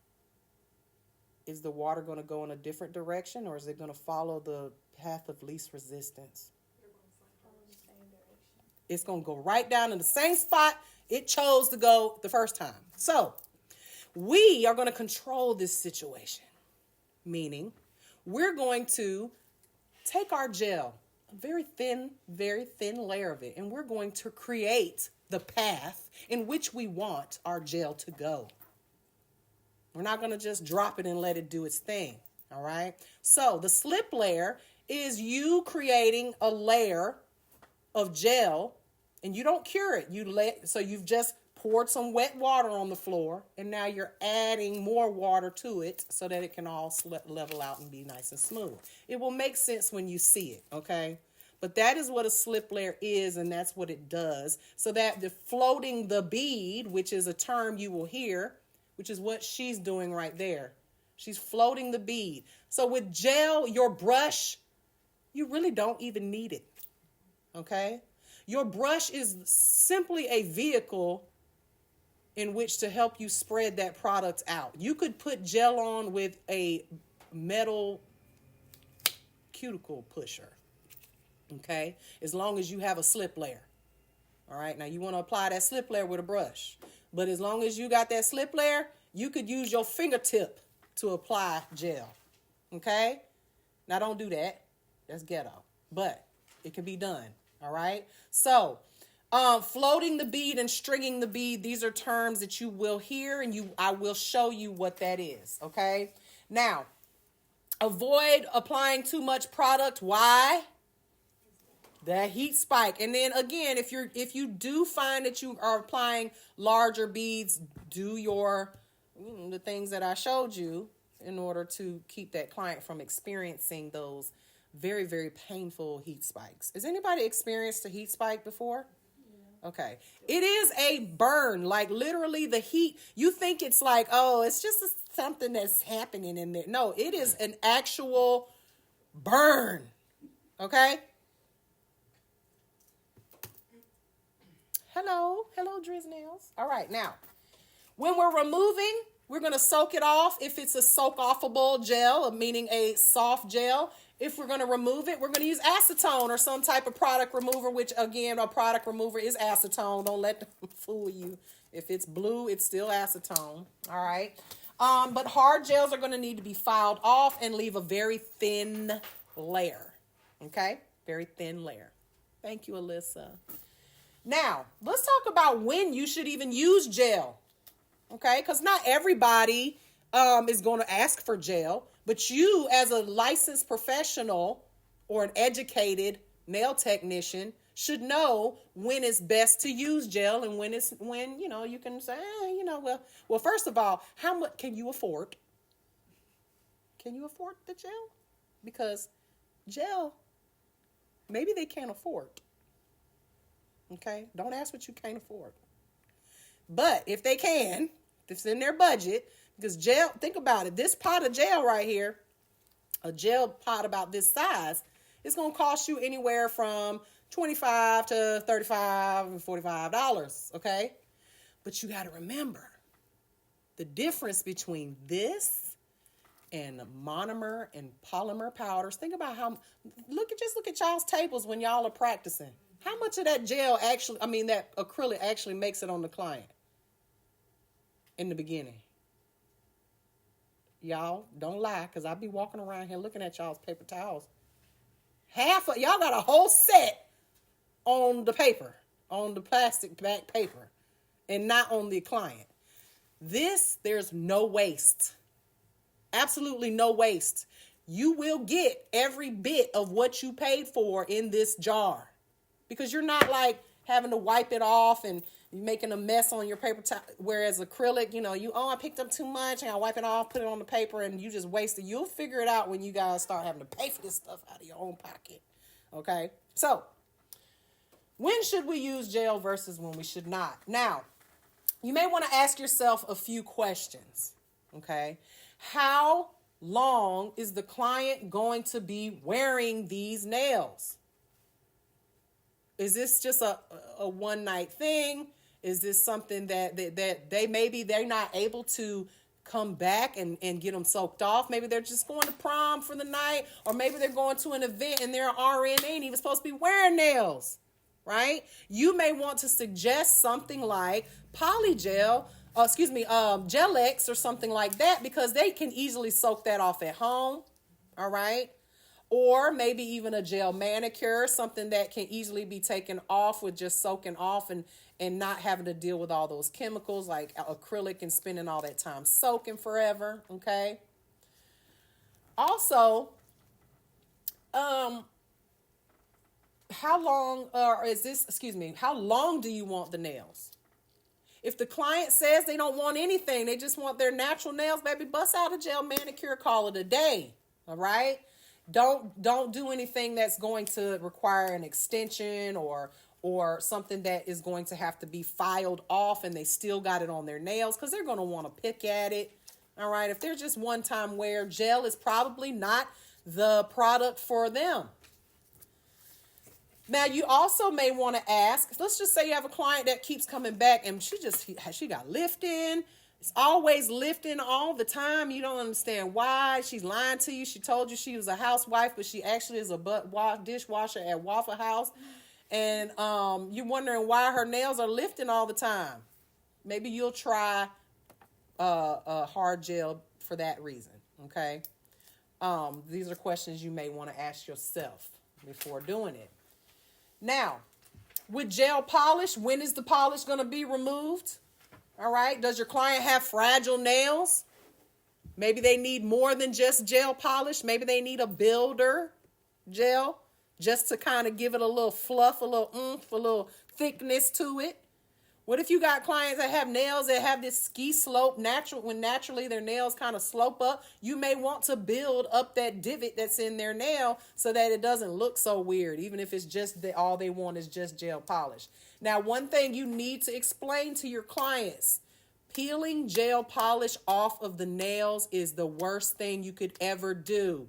is the water going to go in a different direction, or is it going to follow the path of least resistance? It's going to go right down in the same spot It chose to go the first time. So we are going to control this situation, meaning we're going to take our gel, a very thin layer of it, and we're going to create the path in which we want our gel to go. We're not going to just drop it and let it do its thing, all right? So the slip layer is you creating a layer of gel, and you don't cure it. So you've just poured some wet water on the floor, and now you're adding more water to it so that it can all level out and be nice and smooth. It will make sense when you see it, okay? But that is what a slip layer is, and that's what it does. So that the floating the bead, which is a term you will hear, which is what she's doing right there. She's floating the bead. So with gel, your brush, you really don't even need it, okay? Your brush is simply a vehicle in which to help you spread that product out. You could put gel on with a metal cuticle pusher, okay? As long as you have a slip layer, all right? Now, you want to apply that slip layer with a brush. But as long as you got that slip layer, you could use your fingertip to apply gel, okay? Now, don't do that. That's ghetto. But it can be done, all right? So, floating the bead and stringing the bead, these are terms that you will hear, and I will show you what that is, okay? Now, avoid applying too much product. Why? That heat spike. And then again, if you do find that you are applying larger beads, do the things that I showed you in order to keep that client from experiencing those very, very painful heat spikes. Has anybody experienced a heat spike before? Yeah. Okay. It is a burn, like literally the heat. You think it's like, oh, it's just something that's happening in there. No, it is an actual burn. Okay? Hello, Driz Nails. All right, now, when we're removing, we're going to soak it off. If it's a soak-offable gel, meaning a soft gel, if we're going to remove it, we're going to use acetone or some type of product remover, which, again, a product remover is acetone. Don't let them fool you. If it's blue, it's still acetone, all right? But hard gels are going to need to be filed off and leave a very thin layer, okay? Very thin layer. Thank you, Alyssa. Now, let's talk about when you should even use gel, okay? Because not everybody is going to ask for gel, but you as a licensed professional or an educated nail technician should know when it's best to use gel and when you can say, well, first of all, how much can you afford? Can you afford the gel? Because gel, maybe they can't afford. Okay, don't ask what you can't afford. But if they can, if it's in their budget, because gel, think about it. This pot of gel right here, a gel pot about this size, it's going to cost you anywhere from $25 to $35 and $45, okay? But you got to remember, the difference between this and monomer and polymer powders, think about look at y'all's tables when y'all are practicing. How much of that gel that acrylic actually makes it on the client in the beginning? Y'all, don't lie, because I'll be walking around here looking at y'all's paper towels. Y'all got a whole set on the paper, on the plastic back paper, and not on the client. There's no waste. Absolutely no waste. You will get every bit of what you paid for in this jar. Because you're not like having to wipe it off and making a mess on your paper towel. Whereas acrylic, I picked up too much and I wipe it off, put it on the paper, and you just waste it. You'll figure it out when you guys start having to pay for this stuff out of your own pocket. Okay? So, when should we use gel versus when we should not? Now, you may want to ask yourself a few questions. Okay? How long is the client going to be wearing these nails? Is this just a one-night thing? Is this something that they're not able to come back and get them soaked off? Maybe they're just going to prom for the night, or maybe they're going to an event and they're an RN, they ain't even supposed to be wearing nails. right? You may want to suggest something like Polygel, Gel-X or something like that, because they can easily soak that off at home, all right? Or maybe even a gel manicure, something that can easily be taken off with just soaking off and not having to deal with all those chemicals like acrylic and spending all that time soaking forever, okay? Also, how long do you want the nails? If the client says they don't want anything, they just want their natural nails, baby, bust out a gel manicure, call it a day, all right? Don't do anything that's going to require an extension or something that is going to have to be filed off and they still got it on their nails, because they're going to want to pick at it. All right, if they're just one-time wear, gel is probably not the product for them. Now, you also may want to ask, let's just say you have a client that keeps coming back and she got lifting. It's always lifting all the time. You don't understand why. She's lying to you. She told you she was a housewife, but she actually is a dishwasher at Waffle House. And you're wondering why her nails are lifting all the time. Maybe you'll try a hard gel for that reason, okay? These are questions you may want to ask yourself before doing it. Now, with gel polish, when is the polish going to be removed? All right. Does your client have fragile nails? Maybe they need more than just gel polish. Maybe they need a builder gel just to kind of give it a little fluff, a little oomph, a little thickness to it. What if you got clients that have nails that have this ski slope when naturally their nails kind of slope up? You may want to build up that divot that's in their nail so that it doesn't look so weird, even if it's just all they want is just gel polish. Now, one thing you need to explain to your clients, peeling gel polish off of the nails is the worst thing you could ever do.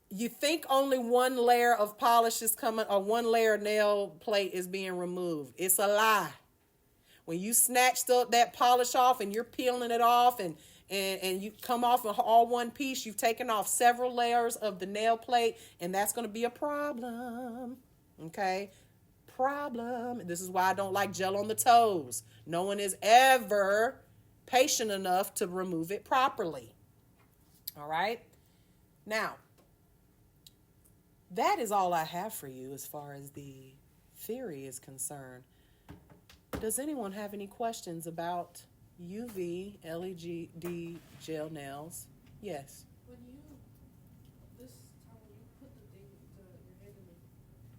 You think only one layer of polish is coming, or one layer of nail plate is being removed. It's a lie. When you snatched up that polish off and you're peeling it off and you come off in all one piece, you've taken off several layers of the nail plate, and that's going to be a problem, okay? Problem. This is why I don't like gel on the toes. No one is ever patient enough to remove it properly, all right? Now, that is all I have for you as far as the theory is concerned. Does anyone have any questions about UV LED gel nails? Yes. When you put your head in the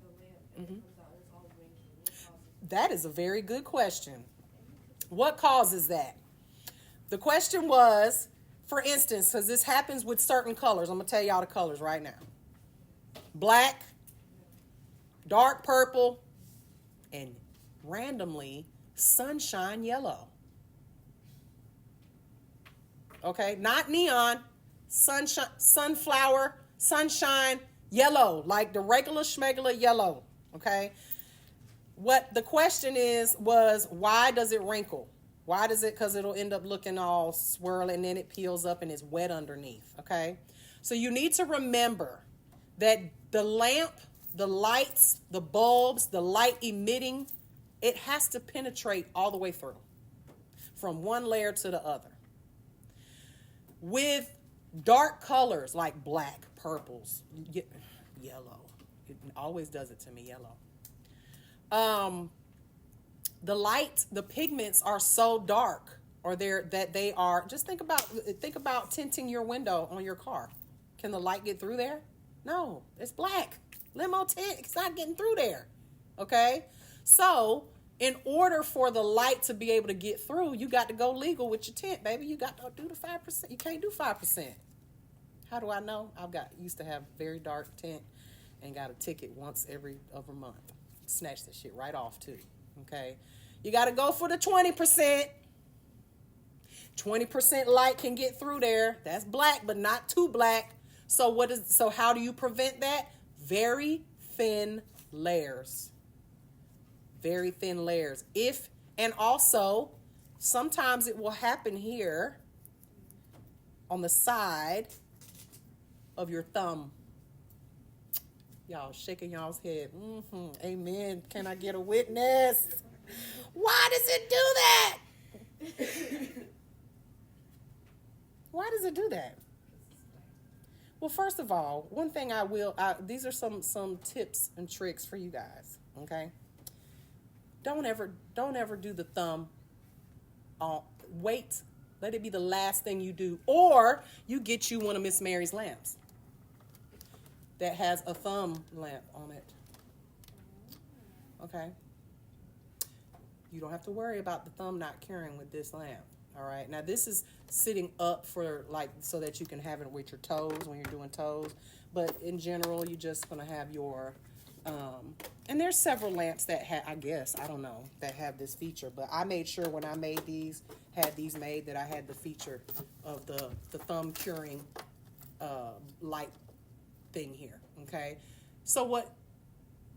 lamp and it comes out, it's all green. What causes it? That is a very good question. What causes that? The question was, for instance, because this happens with certain colors. I'm going to tell y'all the colors right now. Black, dark purple, and randomly sunshine yellow. Okay, not neon, sunshine, sunflower, sunshine yellow, like the regular schmegular yellow. Okay, what the question was why does it wrinkle? Why does it? Because it'll end up looking all swirly and then it peels up and it's wet underneath. Okay, so you need to remember that the lamp, the lights, the bulbs, the light emitting, it has to penetrate all the way through from one layer to the other. With dark colors like black, purples, yellow, it always does it to me, yellow. The light, the pigments are so dark, or they are. Just think about tinting your window on your car. Can the light get through there? No, it's black. Limo tint, it's not getting through there. Okay? So, in order for the light to be able to get through, you got to go legal with your tint, baby. You got to do the 5%. You can't do 5%. How do I know? Used to have very dark tint and got a ticket once every other month. Snatched that shit right off, too. Okay? You got to go for the 20%. 20% light can get through there. That's black, but not too black. So how do you prevent that? Very thin layers. Very thin layers. And also, sometimes it will happen here on the side of your thumb. Y'all shaking y'all's head. Amen. Can I get a witness? Why does it do that? Why does it do that? Well, first of all, one thing these are some tips and tricks for you guys, okay? Don't ever do the thumb. Wait, let it be the last thing you do, or you get you one of Miss Mary's lamps that has a thumb lamp on it, okay? You don't have to worry about the thumb not curing with this lamp. All right, now this is sitting up for so that you can have it with your toes when you're doing toes. But in general, you're just gonna have your, and there's several lamps that that have this feature. But I made sure when I had these made, that I had the feature of the thumb curing light thing here. Okay, so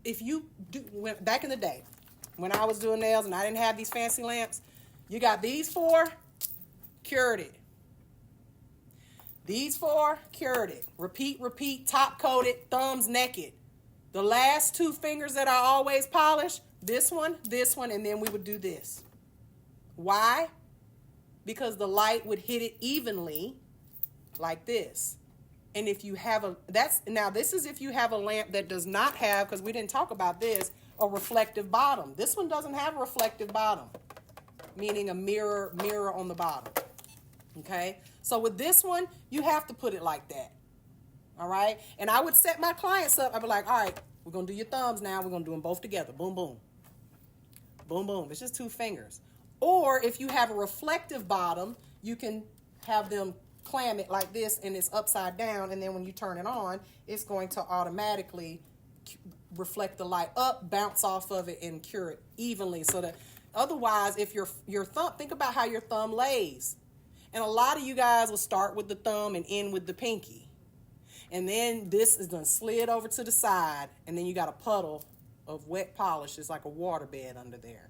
if you back in the day when I was doing nails and I didn't have these fancy lamps, you got these 4. Cured it. These 4, cured it. Repeat, top coated, thumbs naked. The last 2 fingers that I always polish, this one, and then we would do this. Why? Because the light would hit it evenly like this. And if you have this is if you have a lamp that does not have, because we didn't talk about this, a reflective bottom. This one doesn't have a reflective bottom, meaning a mirror on the bottom. Okay, so with this one, you have to put it like that. All right, and I would set my clients up. I'd be like, all right, we're gonna do your thumbs now. We're gonna do them both together. Boom, boom, boom, boom. It's just 2 fingers. Or if you have a reflective bottom, you can have them clam it like this, and it's upside down. And then when you turn it on, it's going to automatically reflect the light up, bounce off of it, and cure it evenly. So that otherwise, if your thumb, think about how your thumb lays. And a lot of you guys will start with the thumb and end with the pinky. And then this is done slid over to the side, and then you got a puddle of wet polish. It's like a water bed under there.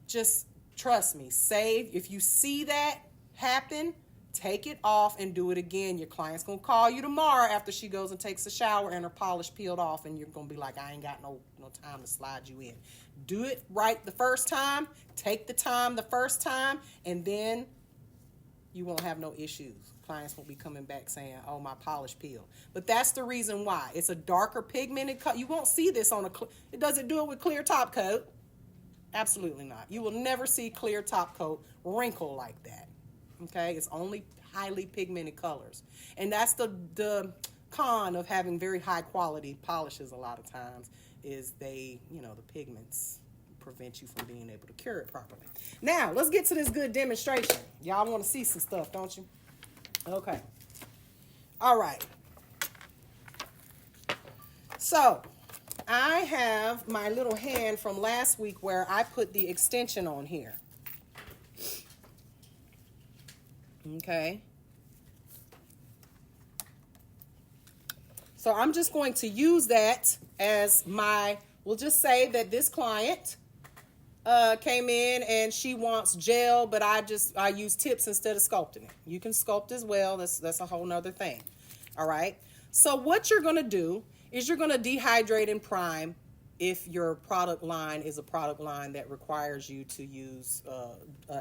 Just trust me, if you see that happen, take it off and do it again. Your client's going to call you tomorrow after she goes and takes a shower and her polish peeled off, and you're going to be like, I ain't got no time to slide you in. Do it right the first time. Take the time the first time, and then you won't have no issues. Clients won't be coming back saying, oh, my polish peeled. But that's the reason why. It's a darker pigmented coat. You won't see this it doesn't do it with clear top coat. Absolutely not. You will never see clear top coat wrinkle like that. Okay? It's only highly pigmented colors. And that's the con of having very high quality polishes a lot of times, is the pigments prevent you from being able to cure it properly. Now, let's get to this good demonstration. Y'all want to see some stuff, don't you? Okay. All right. So, I have my little hand from last week where I put the extension on here. Okay. So, I'm just going to use that as we'll just say that this client came in and she wants gel, but I use tips instead of sculpting it. You can sculpt as well. That's a whole nother thing. All right. So what you're going to do is you're going to dehydrate and prime if your product line is a product line that requires you to use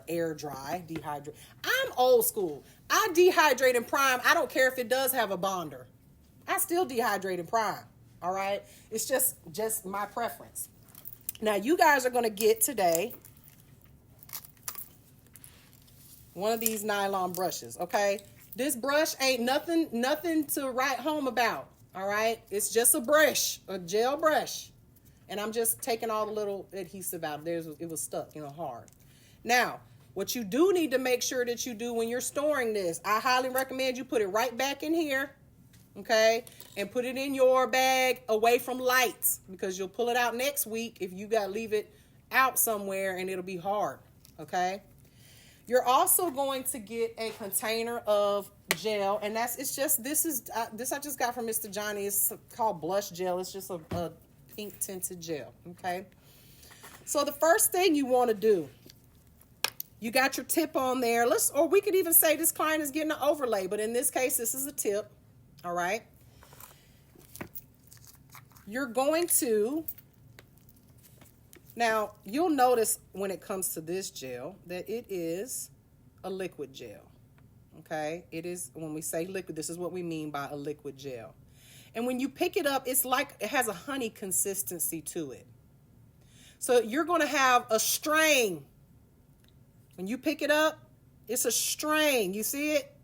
air dry, dehydrate. I'm old school. I dehydrate and prime. I don't care if it does have a bonder. I still dehydrate and prime. All right. It's just my preference. Now, you guys are going to get today one of these nylon brushes, okay? This brush ain't nothing to write home about, all right? It's just a brush, a gel brush. And I'm just taking all the little adhesive out. It was stuck, hard. Now, what you do need to make sure that you do when you're storing this, I highly recommend you put it right back in here. Okay, and put it in your bag away from lights, because you'll pull it out next week if you got to leave it out somewhere and it'll be hard. Okay, you're also going to get a container of gel, and this I just got from Mr. Johnny. It's called blush gel. It's just a pink tinted gel. Okay, so the first thing you want to do, you got your tip on there. Or we could even say this client is getting an overlay, but in this case, this is a tip. All right. you're going to, now you'll notice when it comes to this gel that it is a liquid gel. Okay, it is, when we say liquid, this is what we mean by a liquid gel. And when you pick it up, it's like it has a honey consistency to it. So you're going to have a string. When you pick it up, it's a string. You see it?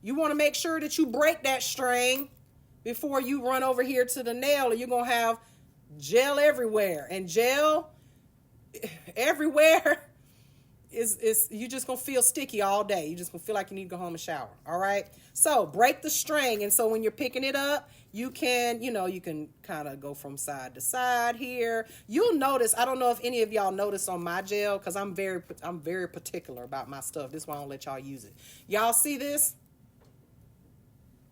You want to make sure that you break that string before you run over here to the nail, or you're going to have gel everywhere. And gel everywhere is you just going to feel sticky all day. You're just going to feel like you need to go home and shower. All right? So break the string. And so when you're picking it up, you can, you can kind of go from side to side here. You'll notice, I don't know if any of y'all notice on my gel, because I'm very particular about my stuff. This is why I don't let y'all use it. Y'all see this?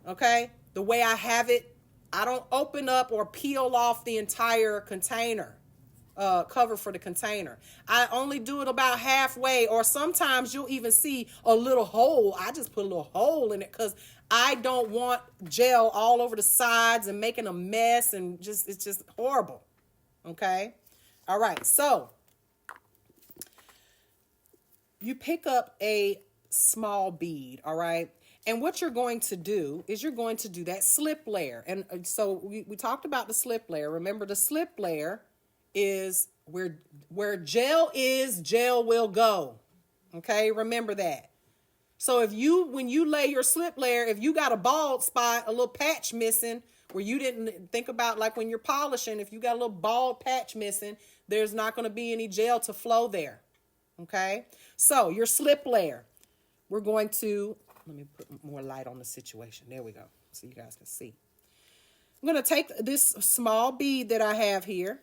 Okay? The way I have it, I don't open up or peel off the entire container, cover for the container. I only do it about halfway, or sometimes you'll even see a little hole. I just put a little hole in it because I don't want gel all over the sides and making a mess, and it's just horrible. Okay? All right. So you pick up a small bead, all right? And what you're going to do is you're going to do that slip layer. And so we talked about the slip layer. Remember, the slip layer is where gel is, gel will go. Okay? Remember that. So when you lay your slip layer, if you got a bald spot, a little patch missing, where you didn't think about, like when you're polishing, if you got a little bald patch missing, there's not going to be any gel to flow there. Okay? So your slip layer, we're going to, let me put more light on the situation. There we go. So you guys can see. I'm going to take this small bead that I have here,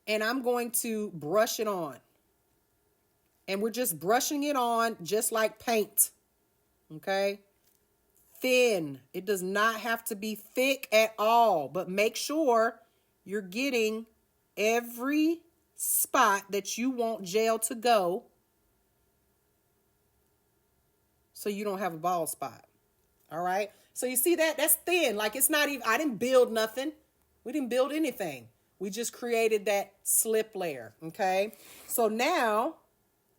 and I'm going to brush it on. And we're just brushing it on just like paint. Okay? Thin. It does not have to be thick at all. But make sure you're getting every spot that you want gel to go, so you don't have a bald spot. All right? So you see that? That's thin. Like, it's not even, I didn't build nothing. We didn't build anything. We just created that slip layer. Okay? So now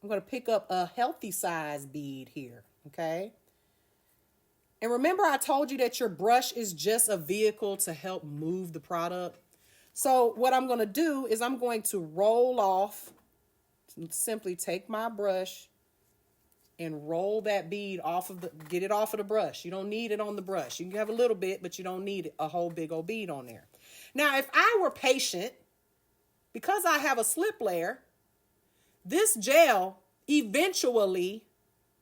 I'm going to pick up a healthy size bead here, okay? And remember, I told you that your brush is just a vehicle to help move the product. So what I'm going to do is I'm going to roll off, simply take my brush and roll that bead off of get it off of the brush. You don't need it on the brush. You can have a little bit, but you don't need a whole big old bead on there. Now, if I were patient, because I have a slip layer, this gel eventually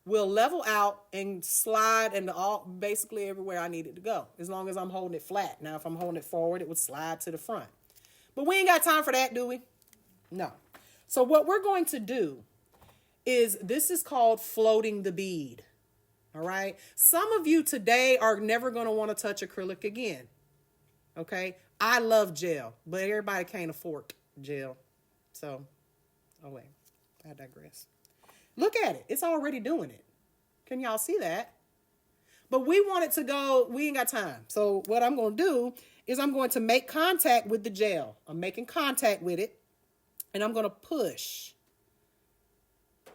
will level out and slide into basically everywhere I need it to go, as long as I'm holding it flat. Now, if I'm holding it forward, it would slide to the front. But we ain't got time for that, do we? No. So what we're going to do is, this is called floating the bead. All right? Some of you today are never going to want to touch acrylic again. Okay? I love gel, but everybody can't afford gel. So, oh wait. I digress. Look at it. It's already doing it. Can y'all see that? But we want it to go, we ain't got time. So what I'm going to do is I'm going to make contact with the gel. I'm making contact with it, and I'm going to push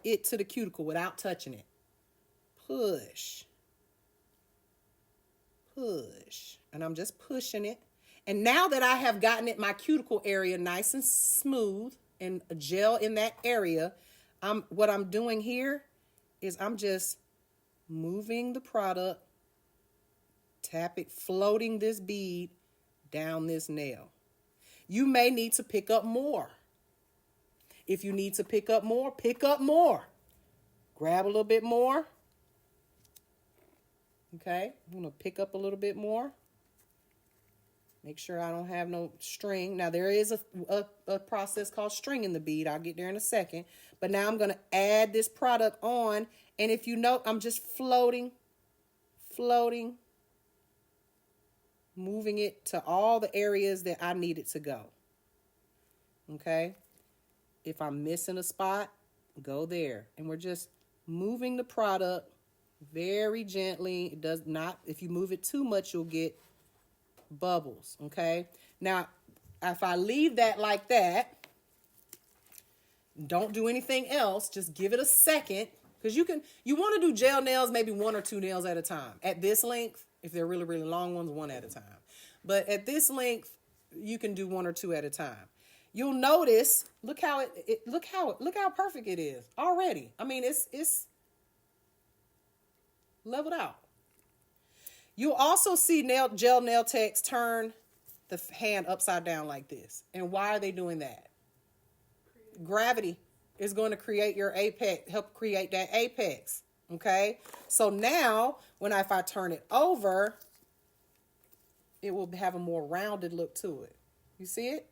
it to the cuticle without touching it. Push. Push. And I'm just pushing it. And now that I have gotten it, my cuticle area nice and smooth, and gel in that area, what I'm doing here is I'm just moving the product, floating this bead down this nail. You may need to pick up more. If you need to pick up more, pick up more. Grab a little bit more. Okay, I'm going to pick up a little bit more. Make sure I don't have no string. Now, there is a process called stringing the bead. I'll get there in a second. But now I'm going to add this product on. And if you know, I'm just floating, moving it to all the areas that I need it to go. Okay? If I'm missing a spot, go there. And we're just moving the product very gently. It does not, if you move it too much, you'll get bubbles, okay? Now, if I leave that like that, don't do anything else, just give it a second, because you want to do gel nails, maybe 1 or 2 nails at a time. At this length, if they're really, really long ones, 1 at a time. But at this length, you can do 1 or 2 at a time. You'll notice, look how perfect it is already. I mean, it's leveled out. You'll also see gel nail techs turn the hand upside down like this. And why are they doing that? Gravity is going to create your apex, help create that apex. Okay? So now, if I turn it over, it will have a more rounded look to it. You see it?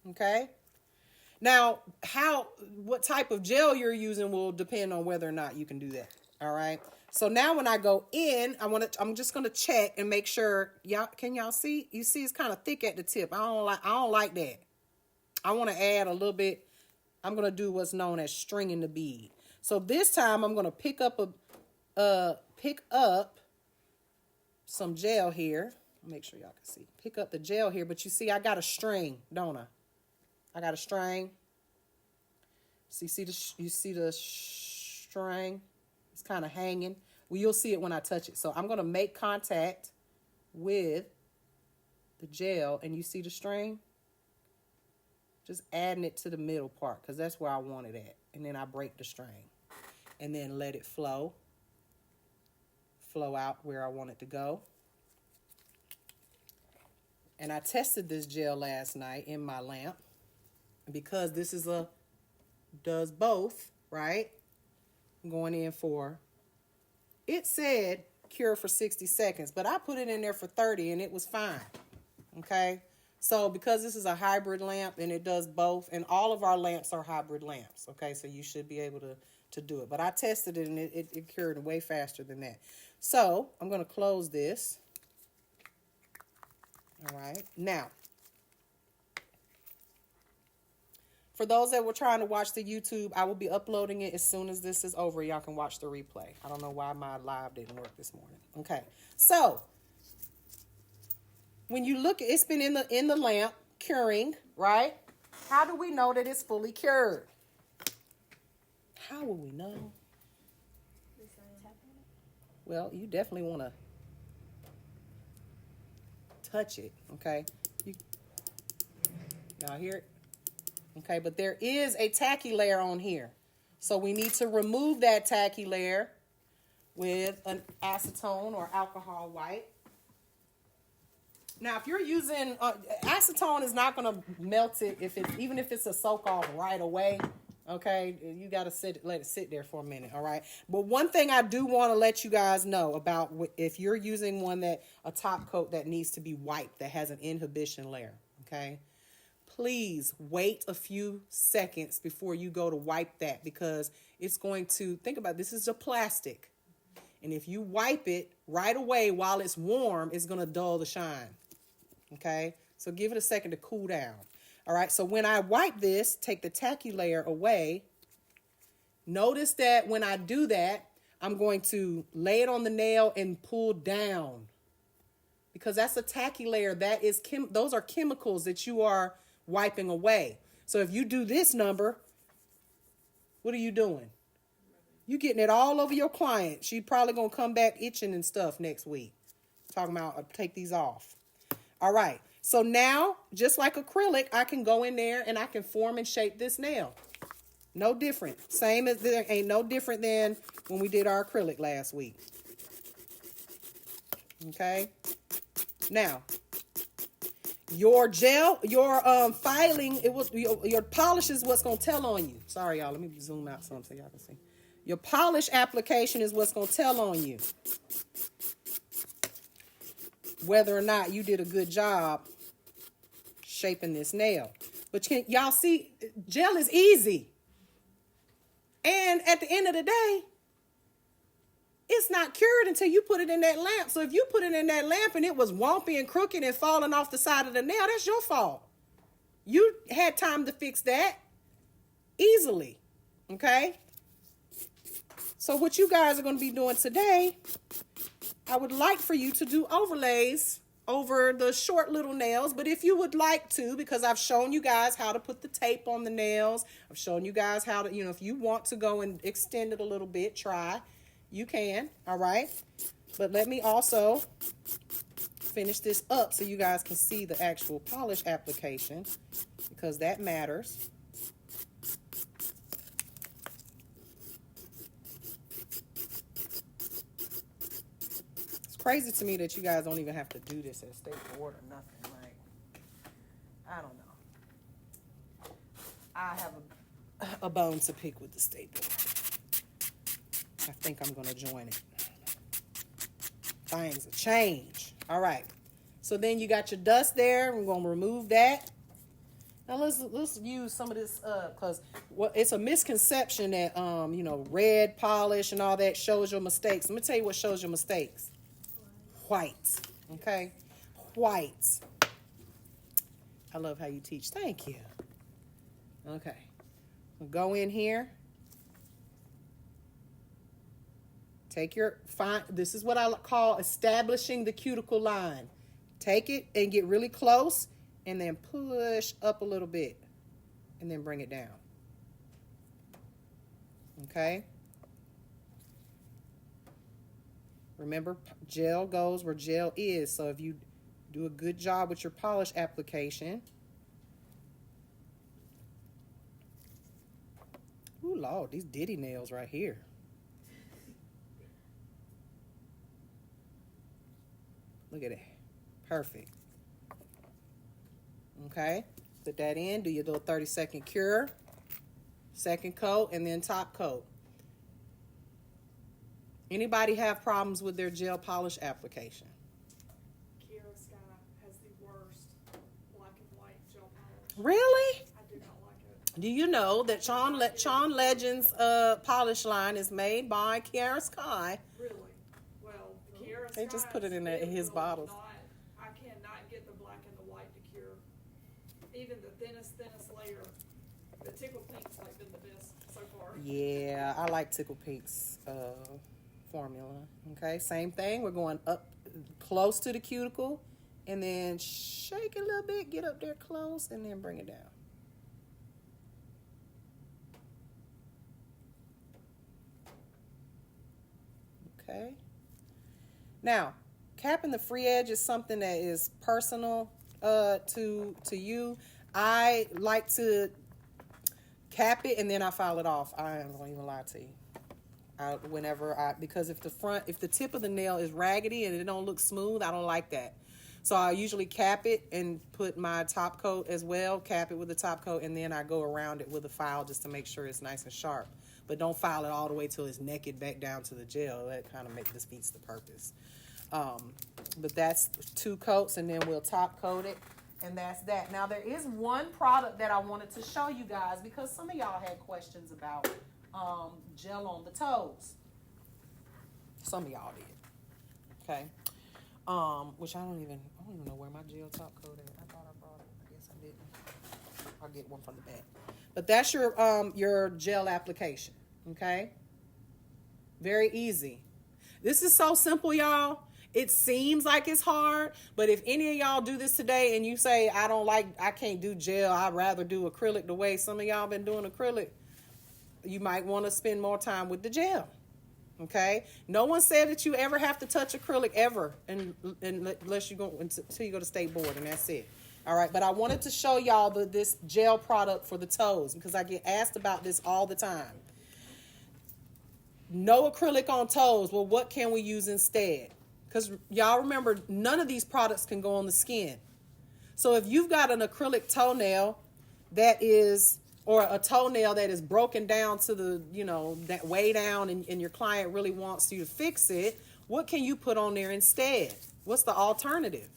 Okay? Now, what type of gel you're using will depend on whether or not you can do that. All right? So now when I go in, I'm just going to check and make sure can y'all see? You see it's kind of thick at the tip. I don't like that. I want to add a little bit. I'm going to do what's known as stringing the bead. So this time I'm going to pick up some gel here. Make sure y'all can see. Pick up the gel here, but you see I got a string, don't I? I got a string. So you see the string? It's kind of hanging. Well, you'll see it when I touch it. So I'm going to make contact with the gel, and you see the string? Just adding it to the middle part, because that's where I want it at. And then I break the string. And then let it flow out where I want it to go. And I tested this gel last night in my lamp, because this is does both, right? I'm going in it said cure for 60 seconds, but I put it in there for 30 and it was fine. Okay? So because this is a hybrid lamp and it does both, and all of our lamps are hybrid lamps, okay? So you should be able to do it. But I tested it and it cured way faster than that. So I'm going to close this. All right. Now, for those that were trying to watch the YouTube, I will be uploading it as soon as this is over. Y'all can watch the replay. I don't know why my live didn't work this morning. Okay. So, when you look, it's been in the lamp curing, right? How do we know that it's fully cured? How will we know? Well, you definitely want to touch it, okay? Y'all hear it? Okay, but there is a tacky layer on here. So we need to remove that tacky layer with an acetone or alcohol wipe. Now, if you're using acetone, is not going to melt it even if it's a soak off right away. Okay, you got to let it sit there for a minute. All right. But one thing I do want to let you guys know about if you're using a top coat that needs to be wiped, that has an inhibition layer. Okay. Please wait a few seconds before you go to wipe that, because it's going to, think about it, this is a plastic. And if you wipe it right away while it's warm, it's going to dull the shine. Okay, so give it a second to cool down. All right, so when I wipe this, take the tacky layer away. Notice that when I do that, I'm going to lay it on the nail and pull down, because that's a tacky layer. Those are chemicals that you are wiping away. So if you do this number, what are you doing? You're getting it all over your client. She's probably going to come back itching and stuff next week. Talking about take these off. All right. So now, just like acrylic, I can go in there and I can form and shape this nail. No different. Same as, there ain't no different than when we did our acrylic last week. Okay. Now, your gel, your filing, your polish is what's going to tell on you. Sorry, y'all. Let me zoom out some so y'all can see. Your polish application is what's going to tell on you whether or not you did a good job shaping this nail. But y'all see, gel is easy. And at the end of the day, it's not cured until you put it in that lamp. So if you put it in that lamp and it was wompy and crooked and falling off the side of the nail, that's your fault. You had time to fix that easily. Okay? So what you guys are going to be doing today, I would like for you to do overlays over the short little nails, but if you would like to, because I've shown you guys how to put the tape on the nails, I've shown you guys how to, if you want to go and extend it a little bit, try, you can, all right? But let me also finish this up so you guys can see the actual polish application, because that matters. Crazy to me that you guys don't even have to do this at State Board or nothing. Like, I don't know. I have a bone to pick with the State Board. I think I'm going to join it. Things will change. All right. So then you got your dust there. We're going to remove that. Now let's use some of this because it's a misconception that red polish and all that shows your mistakes. Let me tell you what shows your mistakes. White, okay? White. I love how you teach. Thank you. Okay. We'll go in here. Take this is what I call establishing the cuticle line. Take it and get really close and then push up a little bit and then bring it down. Okay? Remember, gel goes where gel is. So if you do a good job with your polish application. Ooh, Lord, these ditty nails right here. Look at that. Perfect. Okay. Put that in. Do your little 30-second cure. Second coat and then top coat. Anybody have problems with their gel polish application? Kiara Sky has the worst black and white gel polish. Really? I do not like it. Do you know that Sean Legend's polish line is made by Kiara Sky? Really? Well, the Kiara Sky. They just put it in his bottles. I cannot get the black and the white to cure. Even the thinnest layer. The Tickle Pink's like been the best so far. Yeah, I like Tickle Pink's formula. Okay, same thing. We're going up close to the cuticle and then shake it a little bit, get up there close, and then bring it down. Okay. Now, capping the free edge is something that is personal to you. I like to cap it and then I file it off. I ain't gonna even lie to you. Because if the tip of the nail is raggedy and it don't look smooth, I don't like that. So I usually cap it and put my top coat as well, cap it with the top coat, and then I go around it with a file just to make sure it's nice and sharp. But don't file it all the way till it's naked back down to the gel. That kind of defeats the purpose. But that's 2 coats, and then we'll top coat it, and that's that. Now there is one product that I wanted to show you guys because some of y'all had questions about gel on the toes. Some of y'all did. Okay. Which I don't even know where my gel top coat is. I thought I brought it. I guess I didn't. I'll get one from the back. But that's your gel application. Okay. Very easy. This is so simple, y'all. It seems like it's hard, but if any of y'all do this today and you say, I can't do gel, I'd rather do acrylic the way some of y'all been doing acrylic, you might want to spend more time with the gel. Okay? No one said that you ever have to touch acrylic ever unless you go until you go to State Board, and that's it. All right, but I wanted to show y'all this gel product for the toes because I get asked about this all the time. No acrylic on toes. Well, what can we use instead? Because y'all remember, none of these products can go on the skin. So if you've got an acrylic toenail or a toenail that is broken down to the, that way down and your client really wants you to fix it, what can you put on there instead? What's the alternative?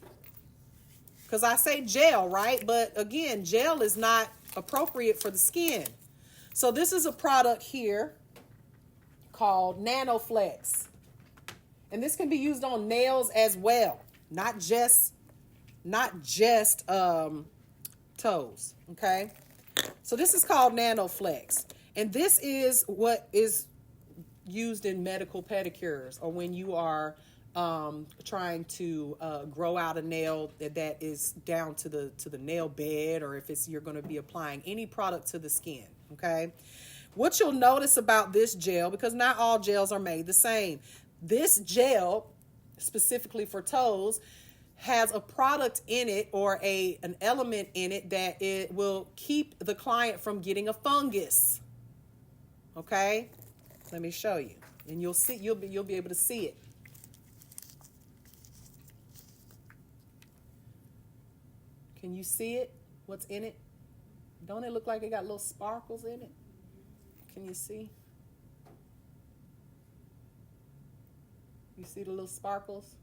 Because I say gel, right? But again, gel is not appropriate for the skin. So this is a product here called NanoFlex. And this can be used on nails as well, not just toes, okay? So this is called NanoFlex. And this is what is used in medical pedicures or when you are trying to grow out a nail that is down to the nail bed, or if you're going to be applying any product to the skin. Okay, what you'll notice about this gel, because not all gels are made the same, this gel specifically for toes has a product in it, or an element in it, that it will keep the client from getting a fungus. Okay, let me show you, and you'll be able to see it. Can you see it? What's in it? Don't it look like it got little sparkles in it? Can you see? You see the little sparkles?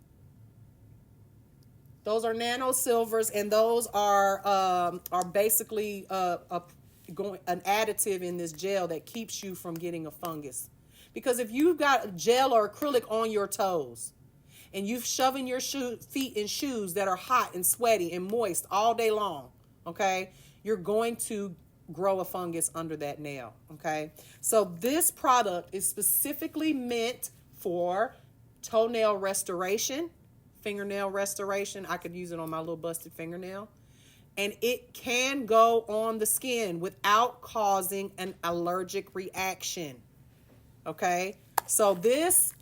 Those are nano silvers, and those are basically an additive in this gel that keeps you from getting a fungus. Because if you've got gel or acrylic on your toes, and you've shoving your feet in shoes that are hot and sweaty and moist all day long, okay, you're going to grow a fungus under that nail, okay? So this product is specifically meant for toenail restoration, fingernail restoration. I could use it on my little busted fingernail. And it can go on the skin without causing an allergic reaction, okay? So this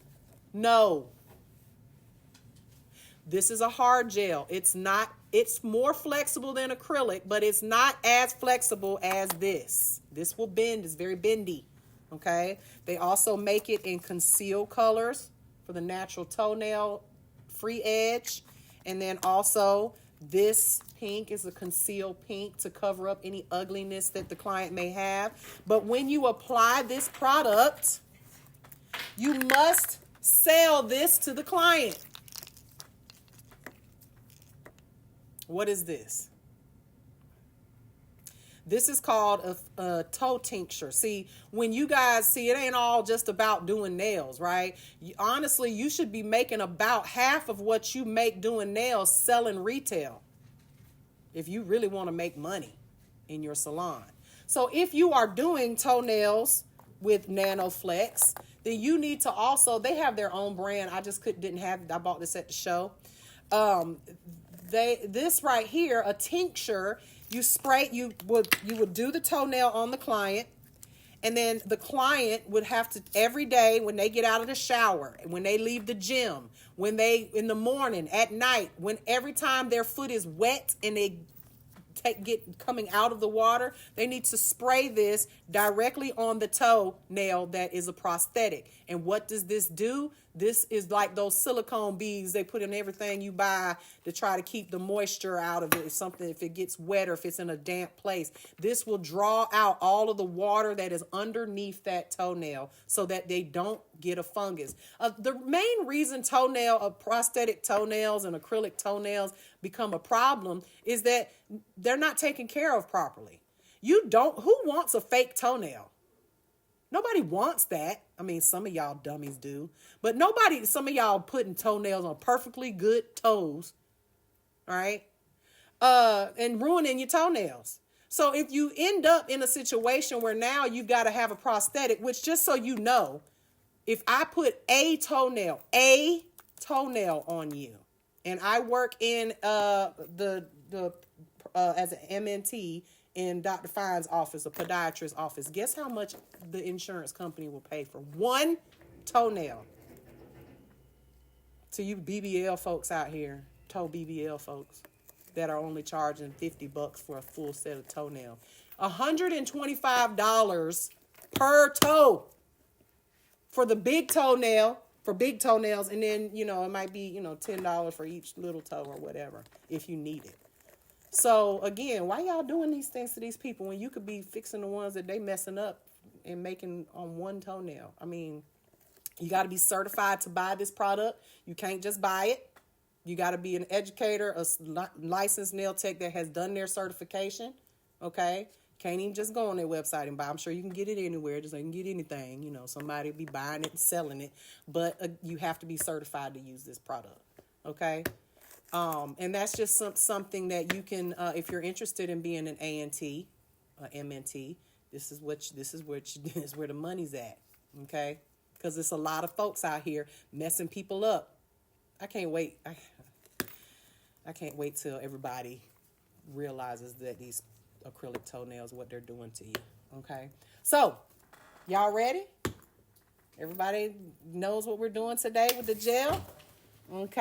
is a hard gel. It's more flexible than acrylic, but it's not as flexible as this. This will bend. It's very bendy. Okay. They also make it in concealed colors for the natural toenail free edge. And then also this pink is a concealed pink to cover up any ugliness that the client may have. But when you apply this product, you must sell this to the client. What is this? This is called a toe tincture. See, when you guys see, it ain't all just about doing nails, right? Honestly, you should be making about half of what you make doing nails selling retail, if you really want to make money in your salon. So if you are doing toenails with NanoFlex, then you need to also, they have their own brand. I just didn't have it. I bought this at the show. This right here, a tincture, you would do the toenail on the client, and then the client would have to, every day when they get out of the shower, when they leave the gym, when they, in the morning, at night, every time their foot is wet and they coming out of the water, they need to spray this directly on the toenail that is a prosthetic. And what does this do? This is like those silicone beads they put in everything you buy to try to keep the moisture out of it. If it gets wet or if it's in a damp place, this will draw out all of the water that is underneath that toenail so that they don't get a fungus. The main reason prosthetic toenails and acrylic toenails become a problem is that they're not taken care of properly. Who wants a fake toenail? Nobody wants that. I mean, some of y'all dummies do, but some of y'all putting toenails on perfectly good toes, all right? And ruining your toenails. So if you end up in a situation where now you've got to have a prosthetic, which, just so you know, if I put a toenail on you, and I work in as an MNT in Dr. Fine's office, a podiatrist's office, guess how much the insurance company will pay for one toenail? To you BBL folks out here, toe BBL folks that are only charging $50 for a full set of toenail. $125 per toe for the big toenail, for big toenails, and then, it might be, $10 for each little toe or whatever if you need it. So again, why y'all doing these things to these people when you could be fixing the ones that they messing up and making on one toenail? I mean, you got to be certified to buy this product. You can't just buy it. You got to be an educator, a licensed nail tech that has done their certification. Okay. Can't even just go on their website and buy. I'm sure you can get it anywhere. Just like you can get anything. Somebody will be buying it and selling it. But you have to be certified to use this product. Okay. And that's just something that you can, if you're interested in being an ANT, MNT, this is where the money's at. Okay. Because there's a lot of folks out here messing people up. I can't wait. I can't wait till everybody realizes that these acrylic toenails, what they're doing to you. Okay. So, y'all ready? Everybody knows what we're doing today with the gel? Okay.